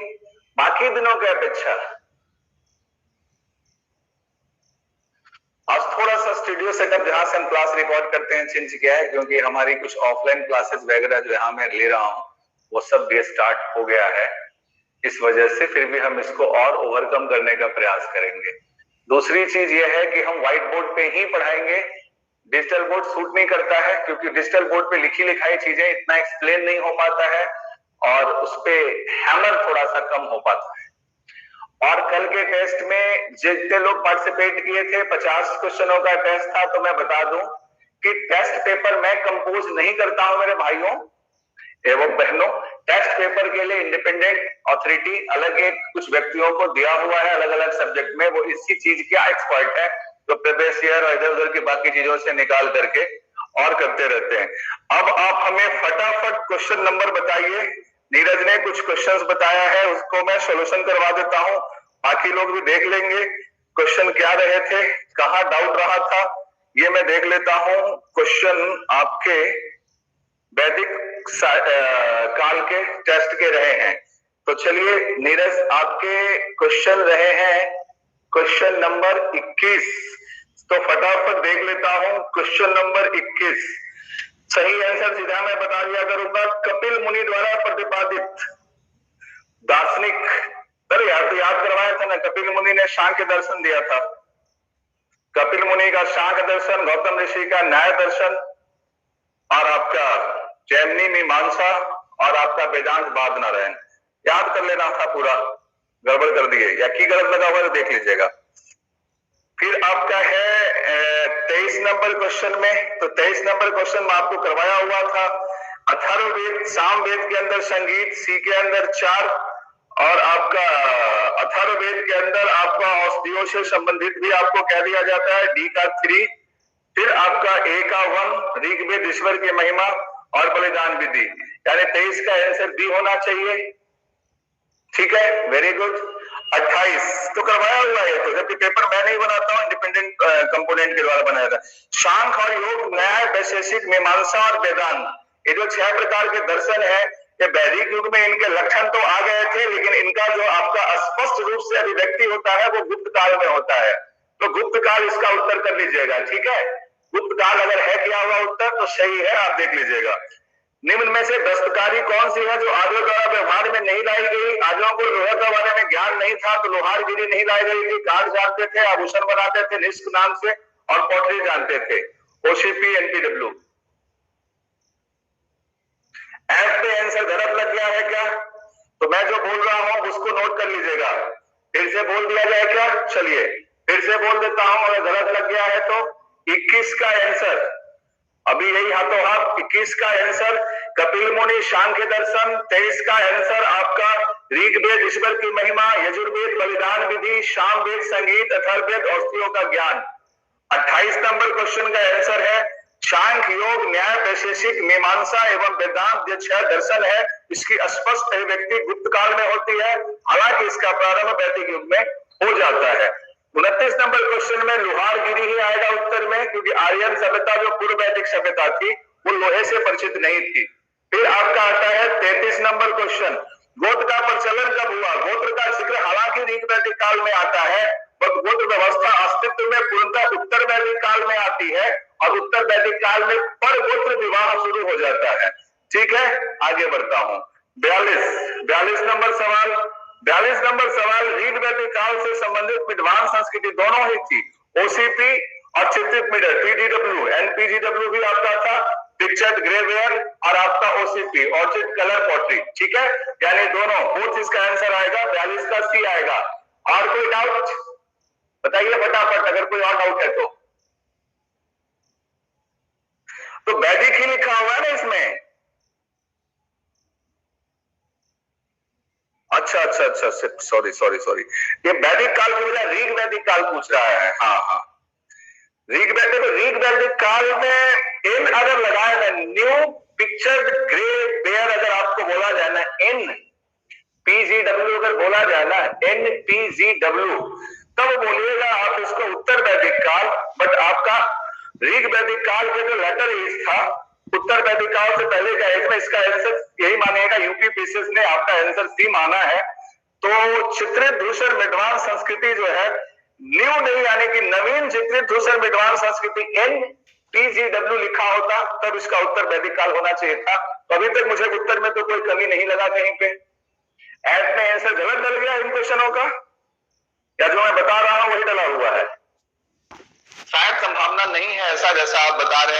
बाकी दिनों की अपेक्षा आज थोड़ा सा स्टूडियो सेटअप जहां से हम क्लास रिकॉर्ड करते हैं चेंज किया है, क्योंकि हमारी कुछ ऑफलाइन क्लासेस वगैरह जो यहाँ मैं ले रहा हूँ वो सब भी स्टार्ट हो गया है। इस वजह से फिर भी हम इसको और ओवरकम करने का प्रयास करेंगे। दूसरी चीज ये है कि हम व्हाइट बोर्ड पे ही पढ़ाएंगे। डिजिटल बोर्ड सूट नहीं करता है, क्योंकि डिजिटल बोर्ड पे लिखी लिखाई चीजें इतना एक्सप्लेन नहीं हो पाता है और उस पे हैमर थोड़ा सा कम हो पाता है। और कल के टेस्ट में जितने लोग पार्टिसिपेट किए थे 50 क्वेश्चनों का टेस्ट था, तो मैं बता दूं कि टेस्ट पेपर मैं कंपोज नहीं करता हूं मेरे भाइयों एवं बहनों। टेस्ट पेपर के लिए इंडिपेंडेंट अथॉरिटी अलग एक कुछ व्यक्तियों को दिया हुआ है अलग अलग सब्जेक्ट में, वो इसी चीज के एक्सपर्ट है, तो प्रीवियस ईयर और इधर उधर की बाकी चीजों से निकाल करके और करते रहते हैं। अब आप हमें फटाफट क्वेश्चन नंबर बताइए। नीरज ने कुछ क्वेश्चंस बताया है, उसको मैं सोल्यूशन करवा देता हूं, बाकी लोग भी देख लेंगे क्वेश्चन क्या रहे थे, कहां डाउट रहा था, ये मैं देख लेता हूं। क्वेश्चन आपके वैदिक काल के टेस्ट के रहे हैं, तो चलिए नीरज आपके क्वेश्चन रहे हैं क्वेश्चन नंबर 21, तो फटाफट देख लेता हूं। क्वेश्चन नंबर 21 सही आंसर सीधा मैं बता दिया करूंगा। कपिल मुनि द्वारा प्रतिपादित दार्शनिक, अरे यार तो याद करवाया था ना, कपिल मुनि ने सांख्य दर्शन दिया था। कपिल मुनि का सांख्य दर्शन, गौतम ऋषि का न्याय दर्शन, और आपका जैमिनी मीमांसा, और आपका वेदांत बाद नारायण। याद कर लेना था पूरा, गड़बड़ कर दिए या की गलत लगा हुआ तो देख लीजिएगा। फिर आपका है 23 नंबर क्वेश्चन में, तो 23 नंबर क्वेश्चन में आपको करवाया हुआ था अथर्ववेद, सामवेद के अंदर संगीत, सी के अंदर 4, और आपका अथर्ववेद के अंदर आपका औषधियों से संबंधित भी आपको कह दिया जाता है, डी का 3। फिर आपका ए का 1 ऋग्वेद ईश्वर की महिमा और बलिदान विधि, यानी 23 का आंसर बी होना चाहिए। ठीक है, वेरी गुड। 28 तो करवाया हुआ है, तो जबकि पेपर मैं नहीं बनाता हूँ, इंडिपेंडेंट कंपोनेंट के द्वारा बनाया था। सांख्य और योग, न्याय, वैशेषिक, मीमांसा और वेदांत, ये जो 6 प्रकार के दर्शन है, ये वैदिक युग में इनके लक्षण तो आ गए थे, लेकिन इनका जो आपका स्पष्ट रूप से अभिव्यक्ति होता है वो गुप्त काल में होता है। तो गुप्त काल इसका उत्तर कर लीजिएगा। ठीक है, गुप्त काल अगर है किया हुआ उत्तर तो सही है, आप देख लीजिएगा। निम्न में से दस्तकारी कौन सी है जो आर्यों द्वारा व्यवहार में नहीं लाई गई? आर्यों को लोहे के बारे में ज्ञान नहीं था, तो लोहारगिरी नहीं लाई गई थी। काठ जानते थे, आभूषण बनाते थे निष्क नाम से, और पॉटरी जानते थे। ओसीपी एनपीडब्ल्यू। एफ पे आंसर गलत लग गया है क्या? तो मैं जो बोल रहा हूं उसको नोट कर लीजिएगा। फिर से बोल दिया जाए क्या? चलिए फिर से बोल देता हूं, अगर गलत लग गया है तो 21 का आंसर, अभी यही हाथों हाथ 21 का आंसर कपिल मुनि सांख्य दर्शन, 23 का आंसर आपका ऋग्वेद ईश्वर की महिमा, यजुर्वेद बलिदान विधि, सामवेद संगीत, अथर्ववेद औषधियों का ज्ञान। 28 नंबर क्वेश्चन का आंसर है सांख्य, योग, न्याय, वैशेषिक, मीमांसा एवं वेदांत, जो 6 दर्शन है, इसकी स्पष्ट अभिव्यक्ति गुप्त काल में होती है, हालांकि इसका प्रारंभ वैदिक युग में हो जाता है। 29 नंबर क्वेश्चन में लोहारगिरी ही आएगा उत्तर में, क्योंकि आर्यन सभ्यता जो पूर्व वैदिक सभ्यता थी वो लोहे से परिचित नहीं थी। फिर आपका आता है 33 नंबर क्वेश्चन, गोत्र का प्रचलन कब हुआ? गोत्र का जिक्र हालांकि ऋग्वैदिक काल में आता है, पर गोत्र व्यवस्था अस्तित्व में पूर्णतः उत्तर वैदिक काल में आती है, और उत्तर वैदिक काल में पर गोत्र विवाह शुरू हो जाता है। ठीक है, आगे बढ़ता हूं। 42 नंबर सवाल, 42 नंबर सवाल ऋग्वैदिक काल से संबंधित विद्वान संस्कृति दोनों ही थी, ओसीपी और चित्रित मीटर, पीडीडब्ल्यू, एनपीजीडब्ल्यू भी आपका था, पिक्चर्ड ग्रेवेयर, और आपका ओसीपी ऑर्चिड कलर पॉटरी। ठीक है, यानी दोनों बोथ इसका आंसर आएगा, 42 का सी आएगा। और कोई डाउट बताइए फटाफट, अगर कोई और डाउट है तो वैदिक ही लिखा हुआ है ना इसमें। अच्छा, सॉरी, ये वैदिक काल की बजाय ऋग वैदिक काल पूछ रहा है। हाँ, ऋग वैदिक काल में इन अगर लगाए ना, न्यू पिक्चर्ड ग्रे बेयर अगर आपको बोला जाए ना, एन पीजीडब्ल्यू अगर बोला जाए ना, एनपीजीडब्ल्यू, तब बोलिएगा आप इसको उत्तर वैदिक काल। बट आपका ऋग वैदिक काल के जो लेटर एज था उत्तर वैदिक काल से पहले का एज में, इसका आंसर यही मानिएगा, यूपी पीसीएस ने आपका आंसर सी माना है। तो चित्रित धूसर विद्वान संस्कृति जो है न्यू नहीं यानी कि नवीन चित्रित धूसर विद्वान संस्कृति NTGW लिखा होता तब इसका उत्तर वैदिक काल होना चाहिए था। तो अभी तक मुझे उत्तर में तो कोई कमी नहीं लगा कहीं पे। ऐड में आंसर गलत डल गया इन क्वेश्चनों का, या जो मैं बता रहा हूं वही डला हुआ है? शायद संभावना नहीं है ऐसा जैसा आप बता रहे हैं।